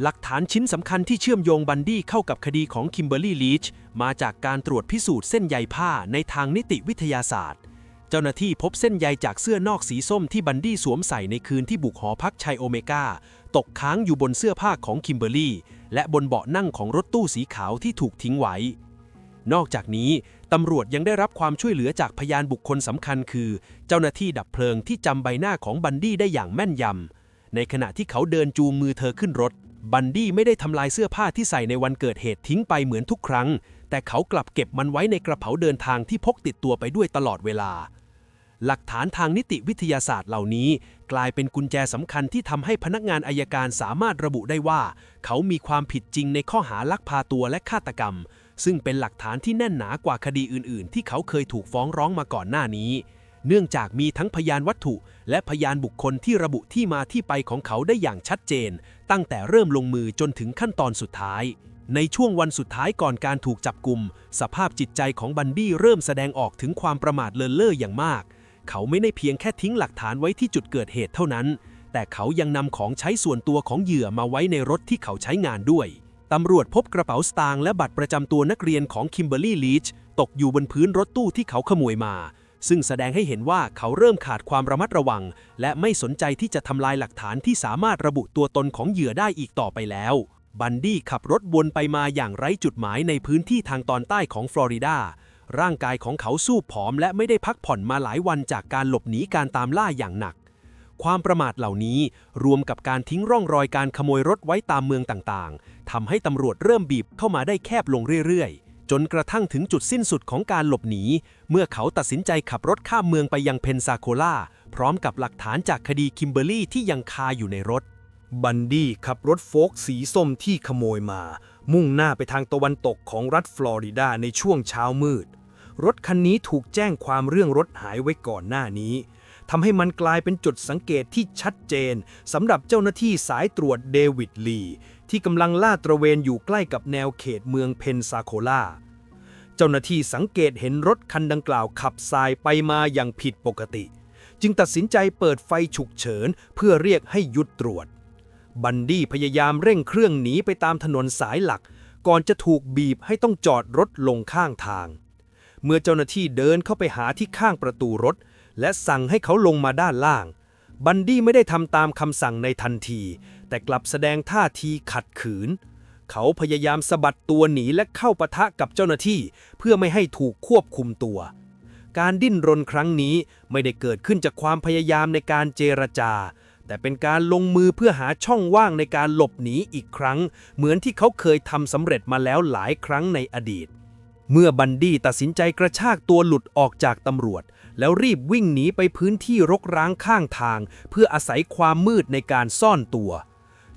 หลักฐานชิ้นสำคัญที่เชื่อมโยงบันดี้เข้ากับคดีของคิมเบอร์รี่ลีชมาจากการตรวจพิสูจน์เส้นใยผ้าในทางนิติวิทยาศาสตร์เจ้าหน้าที่พบเส้นใยจากเสื้อนอกสีส้มที่บันดี้สวมใส่ในคืนที่บุกหอพักชัยโอเมก้าตกค้างอยู่บนเสื้อผ้าของคิมเบอร์รี่และบนเบาะนั่งของรถตู้สีขาวที่ถูกทิ้งไว้นอกจากนี้ตำรวจยังได้รับความช่วยเหลือจากพยานบุคคลสำคัญคือเจ้าหน้าที่ดับเพลิงที่จำใบหน้าของบันดี้ได้อย่างแม่นยำในขณะที่เขาเดินจูงมือเธอขึ้นรถบันดี้ไม่ได้ทำลายเสื้อผ้าที่ใส่ในวันเกิดเหตุทิ้งไปเหมือนทุกครั้งแต่เขากลับเก็บมันไว้ในกระเป๋าเดินทางที่พกติดตัวไปด้วยตลอดเวลาหลักฐานทางนิติวิทยาศาสตร์เหล่านี้กลายเป็นกุญแจสำคัญที่ทำให้พนักงานอัยการสามารถระบุได้ว่าเขามีความผิดจริงในข้อหาลักพาตัวและฆาตกรรมซึ่งเป็นหลักฐานที่แน่นหนากว่าคดีอื่นๆที่เขาเคยถูกฟ้องร้องมาก่อนหน้านี้เนื่องจากมีทั้งพยานวัตถุและพยานบุคคลที่ระบุที่มาที่ไปของเขาได้อย่างชัดเจนตั้งแต่เริ่มลงมือจนถึงขั้นตอนสุดท้ายในช่วงวันสุดท้ายก่อนการถูกจับกุมสภาพจิตใจของบันดี้เริ่มแสดงออกถึงความประมาทเลินเล่ออย่างมากเขาไม่ได้เพียงแค่ทิ้งหลักฐานไว้ที่จุดเกิดเหตุเท่านั้นแต่เขายังนำของใช้ส่วนตัวของเหยื่อมาไว้ในรถที่เขาใช้งานด้วยตำรวจพบกระเป๋าสตางค์และบัตรประจำตัวนักเรียนของคิมเบอร์รี่ลีชตกอยู่บนพื้นรถตู้ที่เขาขโมยมาซึ่งแสดงให้เห็นว่าเขาเริ่มขาดความระมัดระวังและไม่สนใจที่จะทำลายหลักฐานที่สามารถระบุตัวตนของเหยื่อได้อีกต่อไปแล้วบันดี้ขับรถวนไปมาอย่างไร้จุดหมายในพื้นที่ทางตอนใต้ของฟลอริดาร่างกายของเขาสู้ผอมและไม่ได้พักผ่อนมาหลายวันจากการหลบหนีการตามล่าอย่างหนักความประมาทเหล่านี้รวมกับการทิ้งร่องรอยการขโมยรถไว้ตามเมืองต่างๆทำให้ตำรวจเริ่มบีบเข้ามาได้แคบลงเรื่อยๆจนกระทั่งถึงจุดสิ้นสุดของการหลบหนีเมื่อเขาตัดสินใจขับรถข้ามเมืองไปยังเพนซาโคลาพร้อมกับหลักฐานจากคดีคิมเบอร์รี่ที่ยังคาอยู่ในรถบันดี้ขับรถโฟล์กสีส้มที่ขโมยมามุ่งหน้าไปทางตะวันตกของรัฐฟลอริดาในช่วงเช้ามืดรถคันนี้ถูกแจ้งความเรื่องรถหายไว้ก่อนหน้านี้ทำให้มันกลายเป็นจุดสังเกตที่ชัดเจนสำหรับเจ้าหน้าที่สายตรวจเดวิดลีที่กำลังลาดตระเวนอยู่ใกล้กับแนวเขตเมืองเพนซาโคลาเจ้าหน้าที่สังเกตเห็นรถคันดังกล่าวขับสายไปมาอย่างผิดปกติจึงตัดสินใจเปิดไฟฉุกเฉินเพื่อเรียกให้หยุดตรวจบันดี้พยายามเร่งเครื่องหนีไปตามถนนสายหลักก่อนจะถูกบีบให้ต้องจอดรถลงข้างทางเมื่อเจ้าหน้าที่เดินเข้าไปหาที่ข้างประตูรถและสั่งให้เขาลงมาด้านล่างบันดี้ไม่ได้ทำตามคำสั่งในทันทีแต่กลับแสดงท่าทีขัดขืนเขาพยายามสะบัดตัวหนีและเข้าปะทะกับเจ้าหน้าที่เพื่อไม่ให้ถูกควบคุมตัวการดิ้นรนครั้งนี้ไม่ได้เกิดขึ้นจากความพยายามในการเจรจาแต่เป็นการลงมือเพื่อหาช่องว่างในการหลบหนีอีกครั้งเหมือนที่เขาเคยทำสำเร็จมาแล้วหลายครั้งในอดีตเมื่อบันดี้ตัดสินใจกระชากตัวหลุดออกจากตำรวจแล้วรีบวิ่งหนีไปพื้นที่รกร้างข้างทางเพื่ออาศัยความมืดในการซ่อนตัว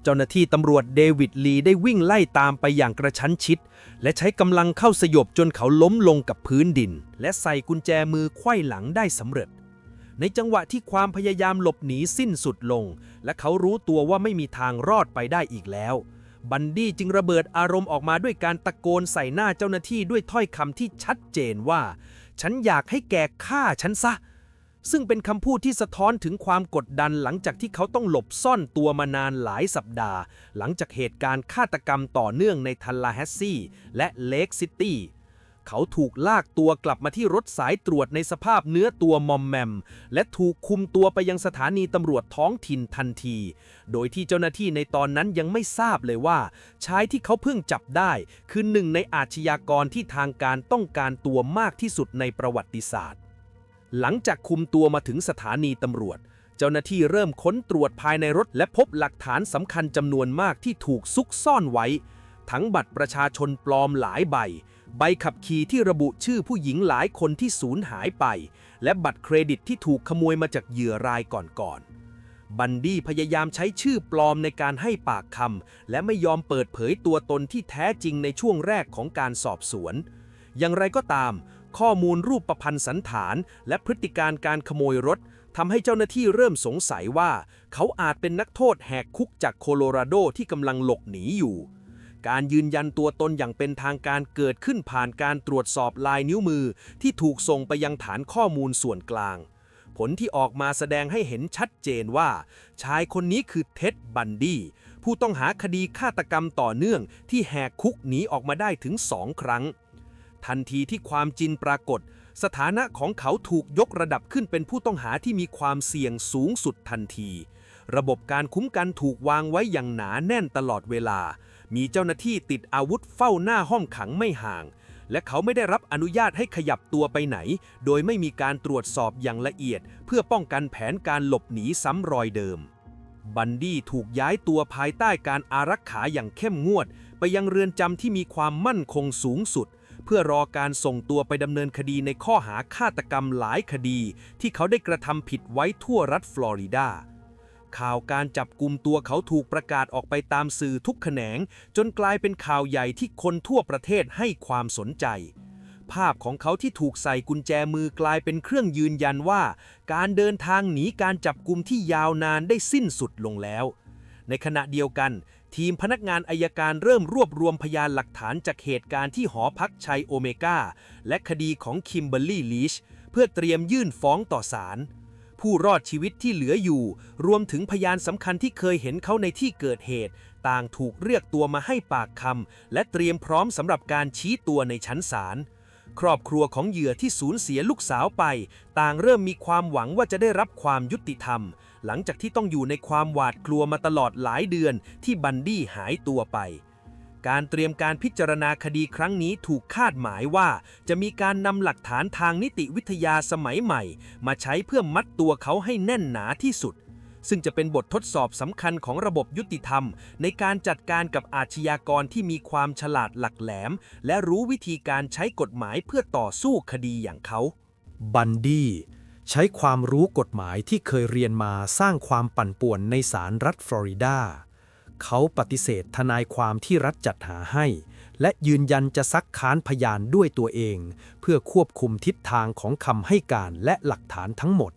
เจ้าหน้าที่ตำรวจเดวิดลีได้วิ่งไล่ตามไปอย่างกระชั้นชิดและใช้กำลังเข้าสยบจนเขาล้มลงกับพื้นดินและใส่กุญแจมือไขว้หลังได้สำเร็จในจังหวะที่ความพยายามหลบหนีสิ้นสุดลงและเขารู้ตัวว่าไม่มีทางรอดไปได้อีกแล้วบันดี้จึงระเบิดอารมณ์ออกมาด้วยการตะโกนใส่หน้าเจ้าหน้าที่ด้วยถ้อยคำที่ชัดเจนว่าฉันอยากให้แกฆ่าฉันซะซึ่งเป็นคำพูดที่สะท้อนถึงความกดดันหลังจากที่เขาต้องหลบซ่อนตัวมานานหลายสัปดาห์หลังจากเหตุการณ์ฆาตกรรมต่อเนื่องในทัลลาแฮสซีและเลคซิตี้เขาถูกลากตัวกลับมาที่รถสายตรวจในสภาพเนื้อตัวมอมแมมและถูกคุมตัวไปยังสถานีตำรวจท้องถิ่นทันทีโดยที่เจ้าหน้าที่ในตอนนั้นยังไม่ทราบเลยว่าชายที่เขาเพิ่งจับได้คือหนึ่งในอาชญากรที่ทางการต้องการตัวมากที่สุดในประวัติศาสตร์หลังจากคุมตัวมาถึงสถานีตำรวจเจ้าหน้าที่เริ่มค้นตรวจภายในรถและพบหลักฐานสำคัญจำนวนมากที่ถูกซุกซ่อนไว้ทั้งบัตรประชาชนปลอมหลายใบขับขี่ที่ระบุชื่อผู้หญิงหลายคนที่สูญหายไปและบัตรเครดิตที่ถูกขโมยมาจากเหยื่อรายก่อนๆบันดี้พยายามใช้ชื่อปลอมในการให้ปากคำและไม่ยอมเปิดเผยตัวตนที่แท้จริงในช่วงแรกของการสอบสวนอย่างไรก็ตาม ข้อมูลรูปประพันธ์สันฐานและพฤติการการขโมยรถทำให้เจ้าหน้าที่เริ่มสงสัยว่าเขาอาจเป็นนักโทษแหกคุกจากโคโลราโดที่กำลังหลบหนีอยู่ การยืนยันตัวตนอย่างเป็นทางการเกิดขึ้นผ่านการตรวจสอบลายนิ้วมือที่ถูกส่งไปยังฐานข้อมูลส่วนกลาง ผลที่ออกมาแสดงให้เห็นชัดเจนว่าชายคนนี้คือเท็ด บันดี้ผู้ต้องหาคดีฆาตกรรมต่อเนื่องที่แหกคุกหนีออกมาได้ถึง2 ครั้ง ทันทีที่ความจริงปรากฏสถานะของเขาถูกยกระดับขึ้นเป็นผู้ต้องหาที่มีความเสี่ยงสูงสุดทันที ระบบการคุ้มกันถูกวางไว้อย่างหนาแน่นตลอดเวลา มีเจ้าหน้าที่ติดอาวุธเฝ้าหน้าห้องขังไม่ห่าง และเขาไม่ได้รับอนุญาตให้ขยับตัวไปไหน โดยไม่มีการตรวจสอบอย่างละเอียดเพื่อป้องกันแผนการหลบหนีซ้ำรอยเดิม บันดี้ถูกย้ายตัวภายใต้การอารักขาอย่างเข้มงวดไปยังเรือนจำที่มีความมั่นคงสูงสุดเพื่อรอการส่งตัวไปดำเนินคดีในข้อหาฆาตกรรมหลายคดีที่เขาได้กระทำผิดไว้ทั่วรัฐฟลอริดา ข่าวการจับกุมตัวเขาถูกประกาศออกไปตามสื่อทุกแขนงจนกลายเป็นข่าวใหญ่ที่คนทั่วประเทศให้ความสนใจ ภาพของเขาที่ถูกใส่กุญแจมือกลายเป็นเครื่องยืนยันว่าการเดินทางหนีการจับกุมที่ยาวนานได้สิ้นสุดลงแล้ว ในขณะเดียวกันทีมพนักงานอัยการเริ่มรวบรวมพยานหลักฐานจากเหตุการณ์ที่หอพักชัยโอเมก้าและคดีของคิมเบอร์รี่ลีชเพื่อเตรียมยื่นฟ้องต่อศาลผู้รอดชีวิตที่เหลืออยู่รวมถึงพยานสำคัญที่เคยเห็นเขาในที่เกิดเหตุต่างถูกเรียกตัวมาให้ปากคำและเตรียมพร้อมสำหรับการชี้ตัวในชั้นศาลครอบครัวของเหยื่อที่สูญเสียลูกสาวไปต่างเริ่มมีความหวังว่าจะได้รับความยุติธรรมหลังจากที่ต้องอยู่ในความหวาดกลัวมาตลอดหลายเดือนที่บันดี้หายตัวไปการเตรียมการพิจารณาคดีครั้งนี้ถูกคาดหมายว่าจะมีการนำหลักฐานทางนิติวิทยาสมัยใหม่มาใช้เพื่อมัดตัวเขาให้แน่นหนาที่สุดซึ่งจะเป็นบททดสอบสำคัญของระบบยุติธรรมในการจัดการกับอาชญากรที่มีความฉลาดหลักแหลมและรู้วิธีการใช้กฎหมายเพื่อต่อสู้คดีอย่างเขา บันดี้ใช้ความรู้กฎหมายที่เคยเรียนมาสร้างความปั่นป่วนในศาลรัฐฟลอริดาเขาปฏิเสธทนายความที่รัฐจัดหาให้และยืนยันจะซักค้านพยานด้วยตัวเองเพื่อควบคุมทิศทางของคำให้การและหลักฐานทั้งหมด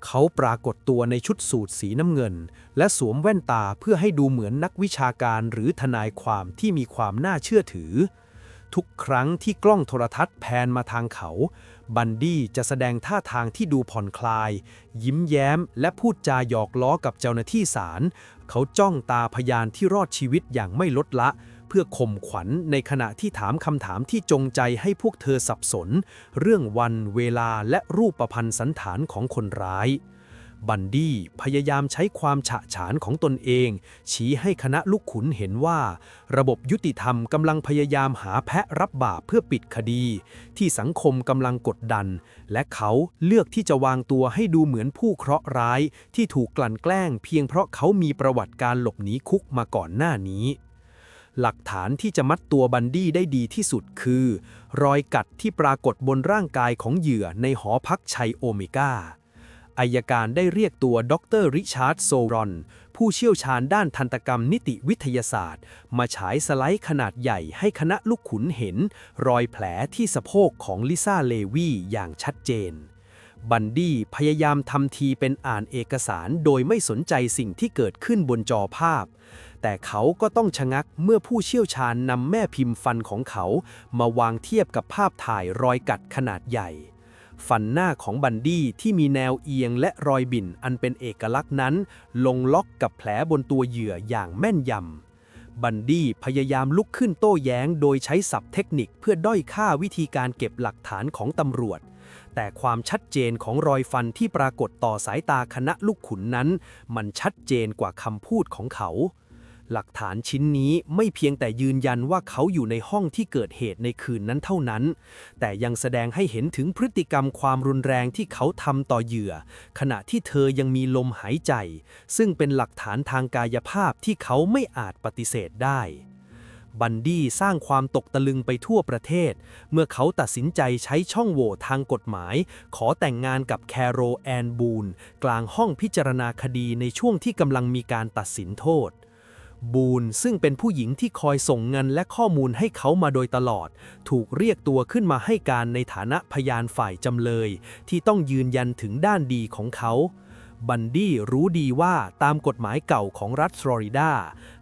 เขาปรากฏตัวในชุดสูทสีน้ำเงินและสวมแว่นตาเพื่อให้ดูเหมือนนักวิชาการหรือทนายความที่มีความน่าเชื่อถือทุกครั้งที่กล้องโทรทัศน์แพนมาทางเขาบันดี้จะแสดงท่าทางที่ดูผ่อนคลายยิ้มแย้มและพูดจาหยอกล้อกับเจ้าหน้าที่ศาลเขาจ้องตาพยานที่รอดชีวิตอย่างไม่ลดละเพื่อข่มขวัญในขณะที่ถามคำถามที่จงใจให้พวกเธอสับสนเรื่องวันเวลาและรูปพรรณสันฐานของคนร้ายบันดี้พยายามใช้ความฉะฉานของตนเองชี้ให้คณะลูกขุนเห็นว่าระบบยุติธรรมกำลังพยายามหาแพะรับบาปเพื่อปิดคดีที่สังคมกำลังกดดันและเขาเลือกที่จะวางตัวให้ดูเหมือนผู้เคราะห์ร้ายที่ถูกกลั่นแกล้งเพียงเพราะเขามีประวัติการหลบหนีคุกมาก่อนหน้านี้หลักฐานที่จะมัดตัวบันดี้ได้ดีที่สุดคือรอยกัดที่ปรากฏบนร่างกายของเหยื่อในหอพักชัยโอเมก้าอัยการได้เรียกตัวดร.ริชาร์ด โซรอนผู้เชี่ยวชาญด้านทันตกรรมนิติวิทยาศาสตร์มาฉายสไลด์ขนาดใหญ่ให้คณะลูกขุนเห็นรอยแผลที่สะโพกของลิซ่า เลวีอย่างชัดเจนบันดี้พยายามทำทีเป็นอ่านเอกสารโดยไม่สนใจสิ่งที่เกิดขึ้นบนจอภาพแต่เขาก็ต้องชะงักเมื่อผู้เชี่ยวชาญนำแม่พิมพ์ฟันของเขามาวางเทียบกับภาพถ่ายรอยกัดขนาดใหญ่ฟันหน้าของบันดี้ที่มีแนวเอียงและรอยบิ่นอันเป็นเอกลักษณ์นั้นลงล็อกกับแผลบนตัวเหยื่ออย่างแม่นยำบันดี้พยายามลุกขึ้นโต้แย้งโดยใช้ศัพท์เทคนิคเพื่อด้อยค่าวิธีการเก็บหลักฐานของตำรวจแต่ความชัดเจนของรอยฟันที่ปรากฏต่อสายตาคณะลูกขุนนั้นมันชัดเจนกว่าคำพูดของเขาหลักฐานชิ้นนี้ไม่เพียงแต่ยืนยันว่าเขาอยู่ในห้องที่เกิดเหตุในคืนนั้นเท่านั้นแต่ยังแสดงให้เห็นถึงพฤติกรรมความรุนแรงที่เขาทำต่อเหยื่อขณะที่เธอยังมีลมหายใจซึ่งเป็นหลักฐานทางกายภาพที่เขาไม่อาจปฏิเสธได้บันดี้สร้างความตกตะลึงไปทั่วประเทศเมื่อเขาตัดสินใจใช้ช่องโหว่ทางกฎหมายขอแต่งงานกับแคโร แอน บูนกลางห้องพิจารณาคดีในช่วงที่กำลังมีการตัดสินโทษ บูนซึ่งเป็นผู้หญิงที่คอยส่งเงินและข้อมูลให้เขามาโดยตลอดถูกเรียกตัวขึ้นมาให้การในฐานะพยานฝ่ายจำเลยที่ต้องยืนยันถึงด้านดีของเขาบันดี้รู้ดีว่าตามกฎหมายเก่าของรัฐฟลอริดา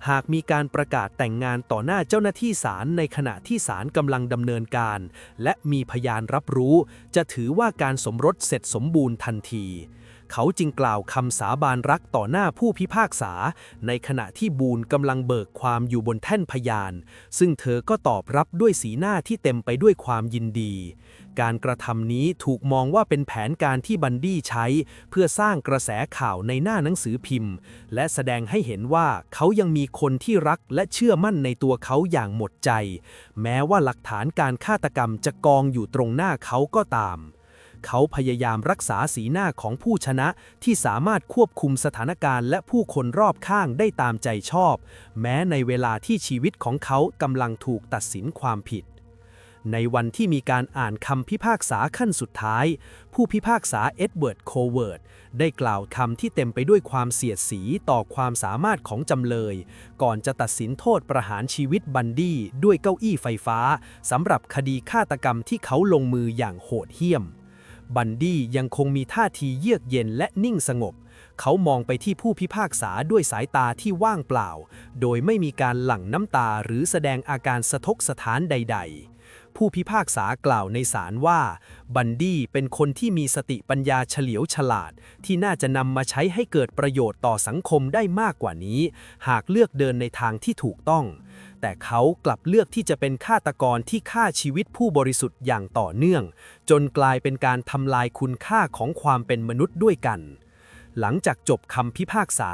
หากมีการประกาศแต่งงานต่อหน้าเจ้าหน้าที่ศาลในขณะที่ศาลกำลังดำเนินการและมีพยานรับรู้จะถือว่าการสมรสเสร็จสมบูรณ์ทันทีเขาจึงกล่าวคำสาบานรักต่อหน้าผู้พิพากษาในขณะที่บูนกำลังเบิกความอยู่บนแท่นพยานซึ่งเธอก็ตอบรับด้วยสีหน้าที่เต็มไปด้วยความยินดีการกระทำนี้ถูกมองว่าเป็นแผนการที่บันดี้ใช้เพื่อสร้างกระแสข่าวในหน้าหนังสือพิมพ์และแสดงให้เห็นว่าเขายังมีคนที่รักและเชื่อมั่นในตัวเขาอย่างหมดใจแม้ว่าหลักฐานการฆาตกรรมจะกองอยู่ตรงหน้าเขาก็ตามเขาพยายามรักษาสีหน้าของผู้ชนะที่สามารถควบคุมสถานการณ์และผู้คนรอบข้างได้ตามใจชอบแม้ในเวลาที่ชีวิตของเขากำลังถูกตัดสินความผิดในวันที่มีการอ่านคำพิพากษาขั้นสุดท้ายผู้พิพากษาเอ็ดเวิร์ดโคเวิร์ดได้กล่าวคำที่เต็มไปด้วยความเสียดสีต่อความสามารถของจำเลยก่อนจะตัดสินโทษประหารชีวิตบันดี้ด้วยเก้าอี้ไฟฟ้าสำหรับคดีฆาตกรรมที่เขาลงมืออย่างโหดเหี้ยมบันดี้ยังคงมีท่าทีเยือกเย็นและนิ่งสงบเขามองไปที่ผู้พิพากษาด้วยสายตาที่ว่างเปล่าโดยไม่มีการหลั่งน้ำตาหรือแสดงอาการสะทกสะท้านใดๆผู้พิพากษากล่าวในศาลว่าบันดี้เป็นคนที่มีสติปัญญาเฉลียวฉลาดที่น่าจะนำมาใช้ให้เกิดประโยชน์ต่อสังคมได้มากกว่านี้หากเลือกเดินในทางที่ถูกต้องแต่เขากลับเลือกที่จะเป็นฆาตกรที่ฆ่าชีวิตผู้บริสุทธิ์อย่างต่อเนื่องจนกลายเป็นการทำลายคุณค่าของความเป็นมนุษย์ด้วยกันหลังจากจบคำพิพากษา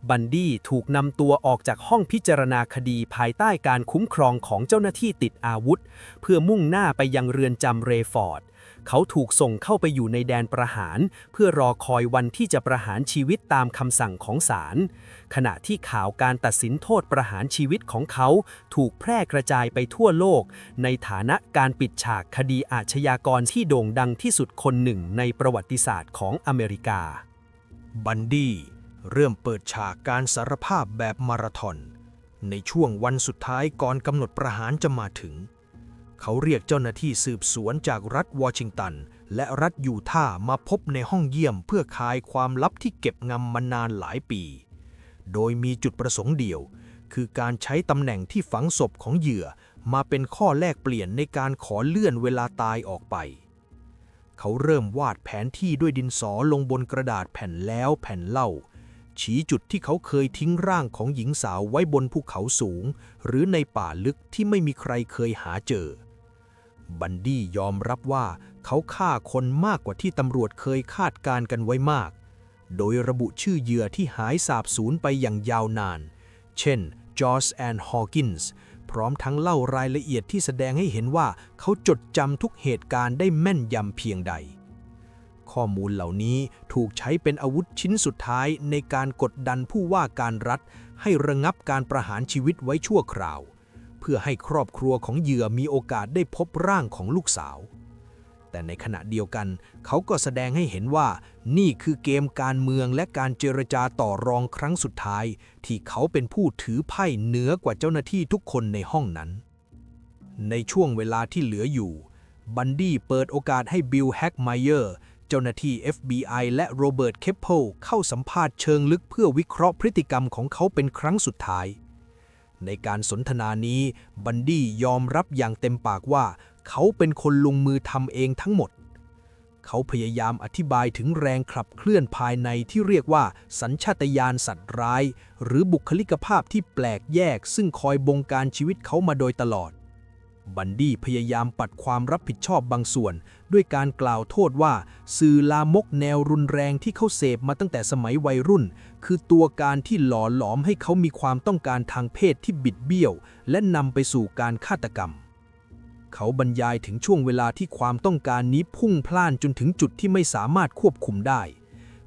บันดี้ถูกนำตัวออกจากห้องพิจารณาคดีภายใต้การคุ้มครองของเจ้าหน้าที่ติดอาวุธเพื่อมุ่งหน้าไปยังเรือนจำเรฟอร์ดเขาถูกส่งเข้าไปอยู่ในแดนประหารเพื่อรอคอยวันที่จะประหารชีวิตตามคำสั่งของศาลขณะที่ข่าวการตัดสินโทษประหารชีวิตของเขาถูกแพร่กระจายไปทั่วโลกในฐานะการปิดฉากคดีอาชญากรที่โด่งดังที่สุดคนหนึ่งในประวัติศาสตร์ของอเมริกาบันดี้เริ่มเปิดฉากการสารภาพแบบมาราธอนในช่วงวันสุดท้ายก่อนกำหนดประหารจะมาถึงเขาเรียกเจ้าหน้าที่สืบสวนจากรัฐวอชิงตันและรัฐยูทาห์มาพบในห้องเยี่ยมเพื่อคายความลับที่เก็บงำมานานหลายปีโดยมีจุดประสงค์เดียวคือการใช้ตำแหน่งที่ฝังศพของเหยื่อมาเป็นข้อแลกเปลี่ยนในการขอเลื่อนเวลาตายออกไปเขาเริ่มวาดแผนที่ด้วยดินสอลงบนกระดาษแผ่นแล้วแผ่นเล่าชี้จุดที่เขาเคยทิ้งร่างของหญิงสาวไว้บนภูเขาสูงหรือในป่าลึกที่ไม่มีใครเคยหาเจอบันดี้ยอมรับว่าเขาฆ่าคนมากกว่าที่ตำรวจเคยคาดการณ์กันไว้มากโดยระบุชื่อเหยื่อที่หายสาบสูญไปอย่างยาวนานเช่นจอร์จแอนด์ฮอว์กินส์พร้อมทั้งเล่ารายละเอียดที่แสดงให้เห็นว่าเขาจดจำทุกเหตุการณ์ได้แม่นยำเพียงใดข้อมูลเหล่านี้ถูกใช้เป็นอาวุธชิ้นสุดท้ายในการกดดันผู้ว่าการรัฐให้ระงับการประหารชีวิตไว้ชั่วคราวเพื่อให้ครอบครัวของเหยื่อมีโอกาสได้พบร่างของลูกสาวแต่ในขณะเดียวกันเขาก็แสดงให้เห็นว่านี่คือเกมการเมืองและการเจรจาต่อรองครั้งสุดท้ายที่เขาเป็นผู้ถือไพ่เหนือกว่าเจ้าหน้าที่ทุกคนในห้องนั้นในช่วงเวลาที่เหลืออยู่บันดี้เปิดโอกาสให้บิลแฮกไมเยอร์เจ้าหน้าที่ FBI และโรเบิร์ต เคปเปิลเข้าสัมภาษณ์เชิงลึกเพื่อวิเคราะห์พฤติกรรมของเขาเป็นครั้งสุดท้ายในการสนทนานี้บันดี้ยอมรับอย่างเต็มปากว่าเขาเป็นคนลงมือทำเองทั้งหมดเขาพยายามอธิบายถึงแรงขับเคลื่อนภายในที่เรียกว่าสัญชาตญาณสัตว์ร้ายหรือบุคลิกภาพที่แปลกแยกซึ่งคอยบงการชีวิตเขามาโดยตลอดบันดี้พยายามปัดความรับผิดชอบบางส่วนด้วยการกล่าวโทษว่าสื่อลามกแนวรุนแรงที่เขาเสพมาตั้งแต่สมัยวัยรุ่นคือตัวการที่หล่อหลอมให้เขามีความต้องการทางเพศที่บิดเบี้ยวและนำไปสู่การฆาตกรรมเขาบรรยายถึงช่วงเวลาที่ความต้องการนี้พุ่งพล่านจนถึงจุดที่ไม่สามารถควบคุมได้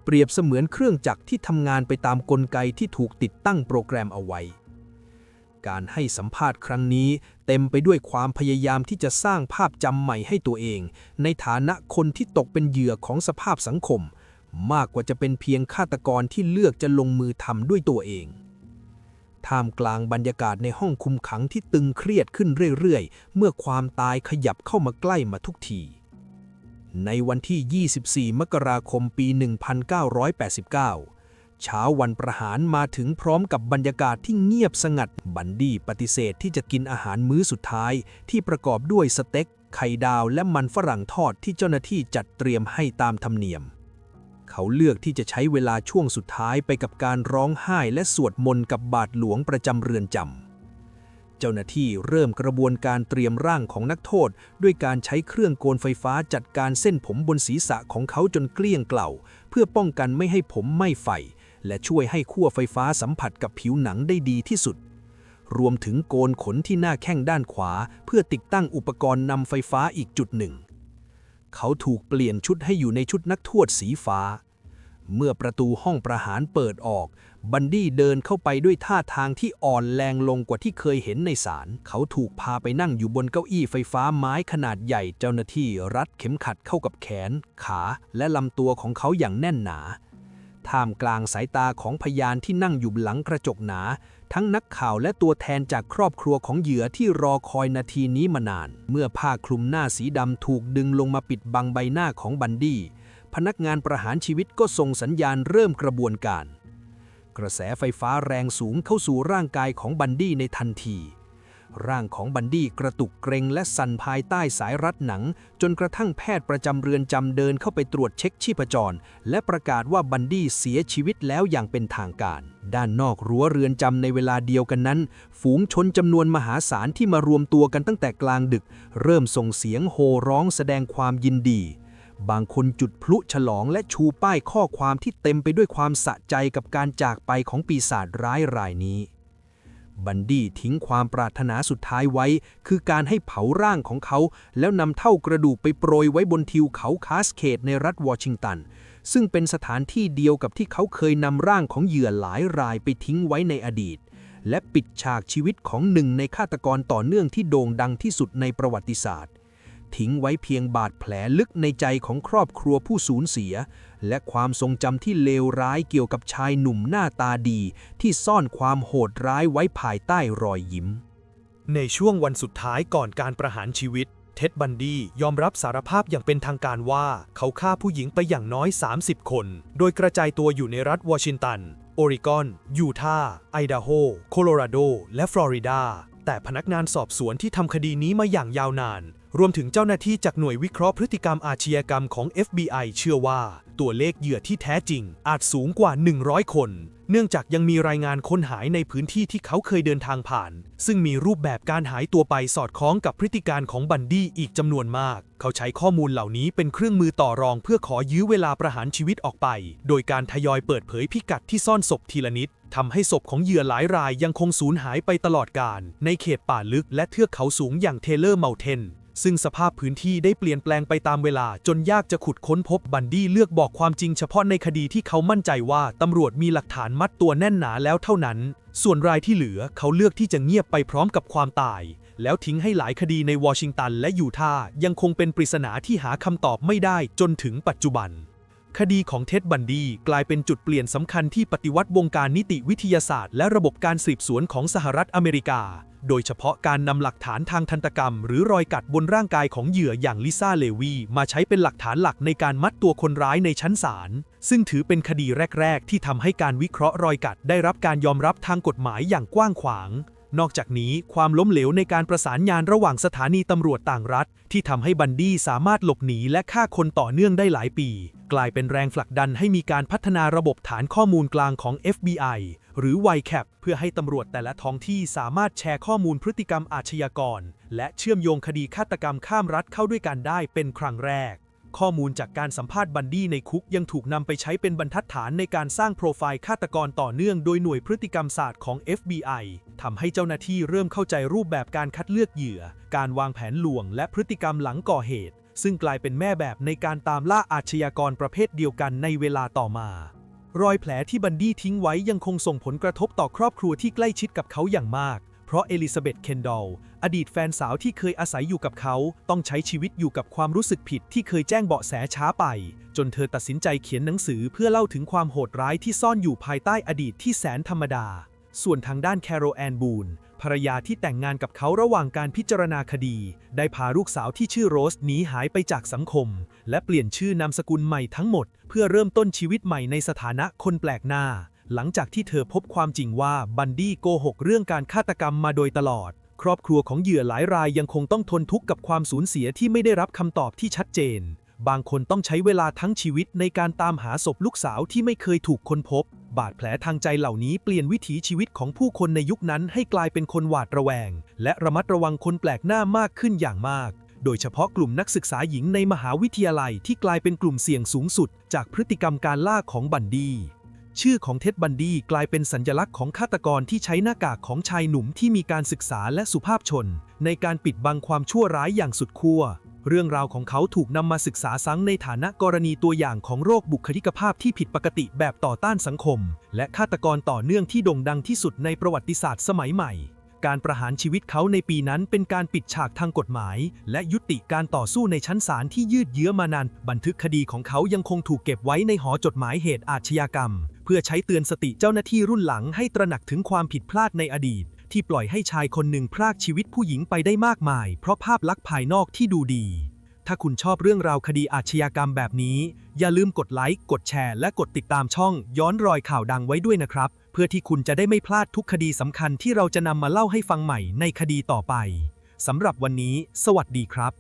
เปรียบเสมือนเครื่องจักรที่ทำงานไปตามกลไกที่ถูกติดตั้งโปรแกรมเอาไว้การให้สัมภาษณ์ครั้งนี้เต็มไปด้วยความพยายามที่จะสร้างภาพจำใหม่ให้ตัวเองในฐานะคนที่ตกเป็นเหยื่อของสภาพสังคมมากกว่าจะเป็นเพียงฆาตกรที่เลือกจะลงมือทำด้วยตัวเอง ท่ามกลางบรรยากาศในห้องคุมขังที่ตึงเครียดขึ้นเรื่อยๆ เมื่อความตายขยับเข้ามาใกล้มาทุกที ในวันที่ 24 มกราคม ปี 1989 เช้าวันประหารมาถึงพร้อมกับบรรยากาศที่เงียบสงัด บันดี้ปฏิเสธที่จะกินอาหารมื้อสุดท้ายที่ประกอบด้วยสเต็ก ไข่ดาวและมันฝรั่งทอดที่เจ้าหน้าที่จัดเตรียมให้ตามธรรมเนียม เขาเลือกที่จะใช้เวลาช่วงสุดท้ายไปกับการร้องไห้และสวดมนต์กับบาทหลวงประจำเรือนจำ เจ้าหน้าที่เริ่มกระบวนการเตรียมร่างของนักโทษด้วยการใช้เครื่องโกนไฟฟ้าจัดการเส้นผมบนศีรษะของเขาจนเกลี้ยงเกล่าเพื่อป้องกันไม่ให้ผมไหม้ไฟและช่วยให้ขั้วไฟฟ้าสัมผัสกับผิวหนังได้ดีที่สุด รวมถึงโกนขนที่หน้าแข้งด้านขวาเพื่อติดตั้งอุปกรณ์นำไฟฟ้าอีกจุดหนึ่ง เขาถูกเปลี่ยนชุดให้อยู่ในชุดนักโทษสีฟ้า เมื่อประตูห้องประหารเปิดออกบันดี้เดินเข้าไปด้วยท่าทางที่อ่อนแรงลงกว่าที่เคยเห็นในศาลเขาถูกพาไปนั่งอยู่บนเก้าอี้ไฟฟ้าไม้ขนาดใหญ่เจ้าหน้าที่รัดเข็มขัดเข้ากับแขนขาและลำตัวของเขาอย่างแน่นหนาท่ามกลางสายตาของพยานที่นั่งอยู่หลังกระจกหนาทั้งนักข่าวและตัวแทนจากครอบครัวของเหยื่อที่รอคอยนาทีนี้มานานเมื่อผ้าคลุมหน้าสีดำถูกดึงลงมาปิดบังใบหน้าของบันดี้พนักงานประหารชีวิตก็ส่งสัญญาณเริ่มกระบวนการกระแสไฟฟ้าแรงสูงเข้าสู่ร่างกายของบันดี้ในทันทีร่างของบันดี้กระตุกเกร็งและสั่นภายใต้สายรัดหนังจนกระทั่งแพทย์ประจำเรือนจำเดินเข้าไปตรวจเช็คชีพจรและประกาศว่าบันดี้เสียชีวิตแล้วอย่างเป็นทางการด้านนอกรั้วเรือนจำในเวลาเดียวกันนั้นฝูงชนจำนวนมหาศาลที่มารวมตัวกันตั้งแต่กลางดึกเริ่มส่งเสียงโห่ร้องแสดงความยินดีบางคนจุดพลุฉลองและชูป้ายข้อความที่เต็มไปด้วยความสะใจกับการจากไปของปีศาจร้ายรายนี้บันดี้ทิ้งความปรารถนาสุดท้ายไว้คือการให้เผาร่างของเขาแล้วนำเท่ากระดูกไปโปรยไว้บนทิวเขาคาสเคดในรัฐวอชิงตันซึ่งเป็นสถานที่เดียวกับที่เขาเคยนำร่างของเหยื่อหลายรายไปทิ้งไว้ในอดีตและปิดฉากชีวิตของหนึ่งในฆาตกรต่อเนื่องที่โด่งดังที่สุดในประวัติศาสตร์ทิ้งไว้เพียงบาดแผลลึกในใจของครอบครัวผู้สูญเสียและความทรงจำที่เลวร้ายเกี่ยวกับชายหนุ่มหน้าตาดีที่ซ่อนความโหดร้ายไว้ภายใต้รอยยิ้มในช่วงวันสุดท้ายก่อนการประหารชีวิตเท็ดบันดี้ยอมรับสารภาพอย่างเป็นทางการว่าเขาฆ่าผู้หญิงไปอย่างน้อย30 คนโดยกระจายตัวอยู่ในรัฐวอชิงตันโอริกอนยูทาห์ไอดาโฮโคโลราโดและฟลอริดาแต่พนักงานสอบสวนที่ทำคดีนี้มาอย่างยาวนานรวมถึงเจ้าหน้าที่จากหน่วยวิเคราะห์พฤติกรรมอาชญากรรมของ FBI เชื่อว่าตัวเลขเหยื่อที่แท้จริงอาจสูงกว่า100 คนเนื่องจากยังมีรายงานคนหายในพื้นที่ที่เขาเคยเดินทางผ่านซึ่งมีรูปแบบการหายตัวไปสอดคล้องกับพฤติการของบันดี้อีกจำนวนมากเขาใช้ข้อมูลเหล่านี้เป็นเครื่องมือต่อรองเพื่อขอยื้อเวลาประหารชีวิตออกไปโดยการทยอยเปิดเผยพิกัดที่ซ่อนศพทีละนิดทำให้ศพของเหยื่อหลายรายยังคงสูญหายไปตลอดกาลในเขตป่าลึกและเทือกเขาสูงอย่างเทเลอร์เมลเทนซึ่งสภาพพื้นที่ได้เปลี่ยนแปลงไปตามเวลาจนยากจะขุดค้นพบบันดี้เลือกบอกความจริงเฉพาะในคดีที่เขามั่นใจว่าตำรวจมีหลักฐานมัดตัวแน่นหนาแล้วเท่านั้นส่วนรายที่เหลือเขาเลือกที่จะเงียบไปพร้อมกับความตายแล้วทิ้งให้หลายคดีในวอชิงตันและยูทาห์ยังคงเป็นปริศนาที่หาคำตอบไม่ได้จนถึงปัจจุบันคดีของเท็ดบันดี้กลายเป็นจุดเปลี่ยนสำคัญที่ปฏิวัติวงการนิติวิทยาศาสตร์และระบบการสืบสวนของสหรัฐอเมริกาโดยเฉพาะการนำหลักฐานทางทันตกรรมหรือรอยกัดบนร่างกายของเหยื่ออย่างลิซ่าเลวีมาใช้เป็นหลักฐานหลักในการมัดตัวคนร้ายในชั้นศาลซึ่งถือเป็นคดีแรกๆที่ทำให้การวิเคราะห์รอยกัดได้รับการยอมรับทางกฎหมายอย่างกว้างขวางนอกจากนี้ความล้มเหลวในการประสานงานระหว่างสถานีตำรวจต่างรัฐที่ทำให้บันดี้สามารถหลบหนีและฆ่าคนต่อเนื่องได้หลายปีกลายเป็นแรงผลักดันให้มีการพัฒนาระบบฐานข้อมูลกลางของ FBI หรือ YCAP เพื่อให้ตำรวจแต่ละท้องที่สามารถแชร์ข้อมูลพฤติกรรมอาชญากรและเชื่อมโยงคดีฆาตกรรมข้ามรัฐเข้าด้วยกันได้เป็นครั้งแรกข้อมูลจากการสัมภาษณ์บันดี้ในคุกยังถูกนำไปใช้เป็นบรรทัดฐานในการสร้างโปรไฟล์ฆาตกรต่อเนื่องโดยหน่วยพฤติกรรมศาสตร์ของ FBI ทำให้เจ้าหน้าที่เริ่มเข้าใจรูปแบบการคัดเลือกเหยื่อการวางแผนลวงและพฤติกรรมหลังก่อเหตุซึ่งกลายเป็นแม่แบบในการตามล่าอาชญากรประเภทเดียวกันในเวลาต่อมารอยแผลที่บันดี้ทิ้งไว้ยังคงส่งผลกระทบต่อครอบครัวที่ใกล้ชิดกับเขาอย่างมากเพราะเอลิซาเบธ เคนดอลอดีตแฟนสาวที่เคยอาศัยอยู่กับเขาต้องใช้ชีวิตอยู่กับความรู้สึกผิดที่เคยแจ้งเบาะแสช้าไปจนเธอตัดสินใจเขียนหนังสือเพื่อเล่าถึงความโหดร้ายที่ซ่อนอยู่ภายใต้อดีตที่แสนธรรมดา ส่วนทางด้านแคโรแอนบูนภรรยาที่แต่งงานกับเขาระหว่างการพิจารณาคดีได้พาลูกสาวที่ชื่อโรสหนีหายไปจากสังคมและเปลี่ยนชื่อนามสกุลใหม่ทั้งหมดเพื่อเริ่มต้นชีวิตใหม่ในสถานะคนแปลกหน้าหลังจากที่เธอพบความจริงว่าบันดี้โกหกเรื่องการฆาตกรรมมาโดยตลอดครอบครัวของเหยื่อหลายรายยังคงต้องทนทุกข์กับความสูญเสียที่ไม่ได้รับคำตอบที่ชัดเจนบางคนต้องใช้เวลาทั้งชีวิตในการตามหาศพลูกสาวที่ไม่เคยถูกค้นพบบาดแผลทางใจเหล่านี้เปลี่ยนวิถีชีวิตของผู้คนในยุคนั้นให้กลายเป็นคนหวาดระแวงและระมัดระวังคนแปลกหน้ามากขึ้นอย่างมากโดยเฉพาะกลุ่มนักศึกษาหญิงในมหาวิทยาลัยที่กลายเป็นกลุ่มเสี่ยงสูงสุดจากพฤติกรรมการล่าของบันดี้ชื่อของเท็ดบันดี้กลายเป็นสัญลักษณ์ของฆาตกรที่ใช้หน้ากากของชายหนุ่มที่มีการศึกษาและสุภาพชนในการปิดบังความชั่วร้ายอย่างสุดขั้วเรื่องราวของเขาถูกนำมาศึกษาซ้ำในฐานะกรณีตัวอย่างของโรคบุคลิกภาพที่ผิดปกติแบบต่อต้านสังคมและฆาตกรต่อเนื่องที่โด่งดังที่สุดในประวัติศาสตร์สมัยใหม่การประหารชีวิตเขาในปีนั้นเป็นการปิดฉากทางกฎหมายและยุติการต่อสู้ในชั้นศาลที่ยืดเยื้อมานานบันทึกคดีของเขายังคงถูกเก็บไว้ในหอจดหมายเหตุอาชญากรรมเพื่อใช้เตือนสติเจ้าหน้าที่รุ่นหลังให้ตระหนักถึงความผิดพลาดในอดีตที่ปล่อยให้ชายคนหนึ่งพรากชีวิตผู้หญิงไปได้มากมายเพราะภาพลักษณ์ภายนอกที่ดูดีถ้าคุณชอบเรื่องราวคดีอาชญากรรมแบบนี้อย่าลืมกดไลค์กดแชร์และกดติดตามช่องย้อนรอยข่าวดังไว้ด้วยนะครับเพื่อที่คุณจะได้ไม่พลาดทุกคดีสำคัญที่เราจะนำมาเล่าให้ฟังใหม่ในคดีต่อไปสำหรับวันนี้สวัสดีครับ